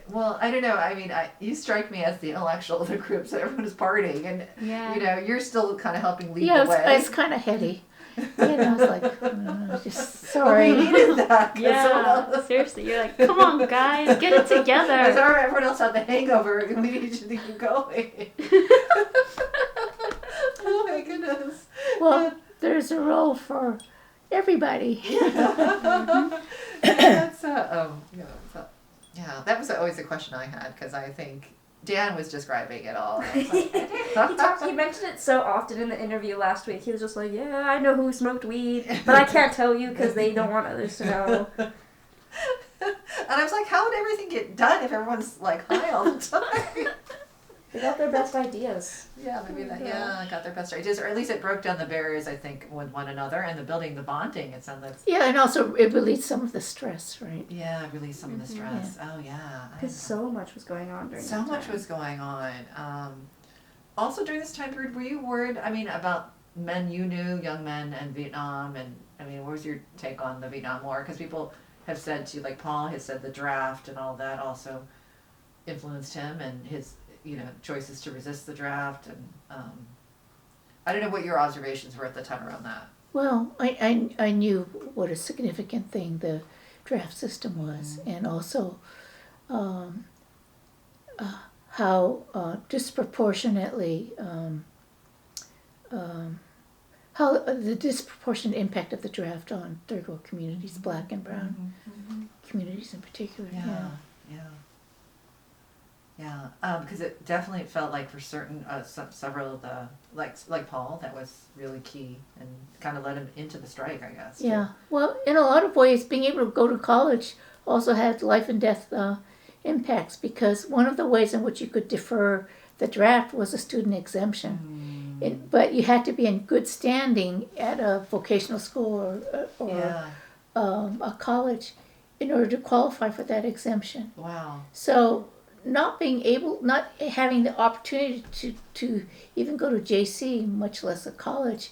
Well, I don't know. I mean, you strike me as the intellectual of the group, so everyone is partying, and Yeah. you're still kind of helping lead Yeah, the way. it's kind of heady. It's like, just Well, sorry. we needed that. 'cause Yeah, seriously, you're like, come on, guys, get it As together. everyone else had the hangover, we need you to keep going. Oh my goodness. Well, there's a role for everybody. That's that was always a question I had because I think Dan was describing it all. And I was like, He mentioned it so often in the interview last week. He was just like, "Yeah, I know who smoked weed, but I can't tell you because they don't want others to know." and I was like, how would everything get done if everyone's high all the time? They got their best ideas. Yeah, maybe that. Yeah, got their best ideas, or at least it broke down the barriers. I think with one another and the bonding. It sounds like. Yeah, and also it relieves some of the stress, right? Yeah, release some of the stress. Oh yeah. I Because know. so much was going on during So that much time. was going on. Also during this time period, were you worried? I mean, about men you knew, young men, and Vietnam, and I mean, what was your take on the Vietnam War? Because people have said to you, like Paul has said, the draft and all that also influenced him and his choices to resist the draft, and I don't know what your observations were at the time around that. Well, I knew what a significant thing the draft system was, and also how disproportionately how the disproportionate impact of the draft on third world communities, black and brown communities in particular. Yeah. Because it definitely felt like for certain several of the like Paul, that was really key and kind of led him into the strike, I guess. Yeah. Well, in a lot of ways, being able to go to college also had life and death impacts, because one of the ways in which you could defer the draft was a student exemption. But you had to be in good standing at a vocational school or a college in order to qualify for that exemption. Wow. So not having the opportunity to even go to JC, much less a college,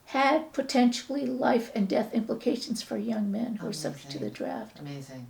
had potentially life and death implications for young men who were subject to the draft. Amazing.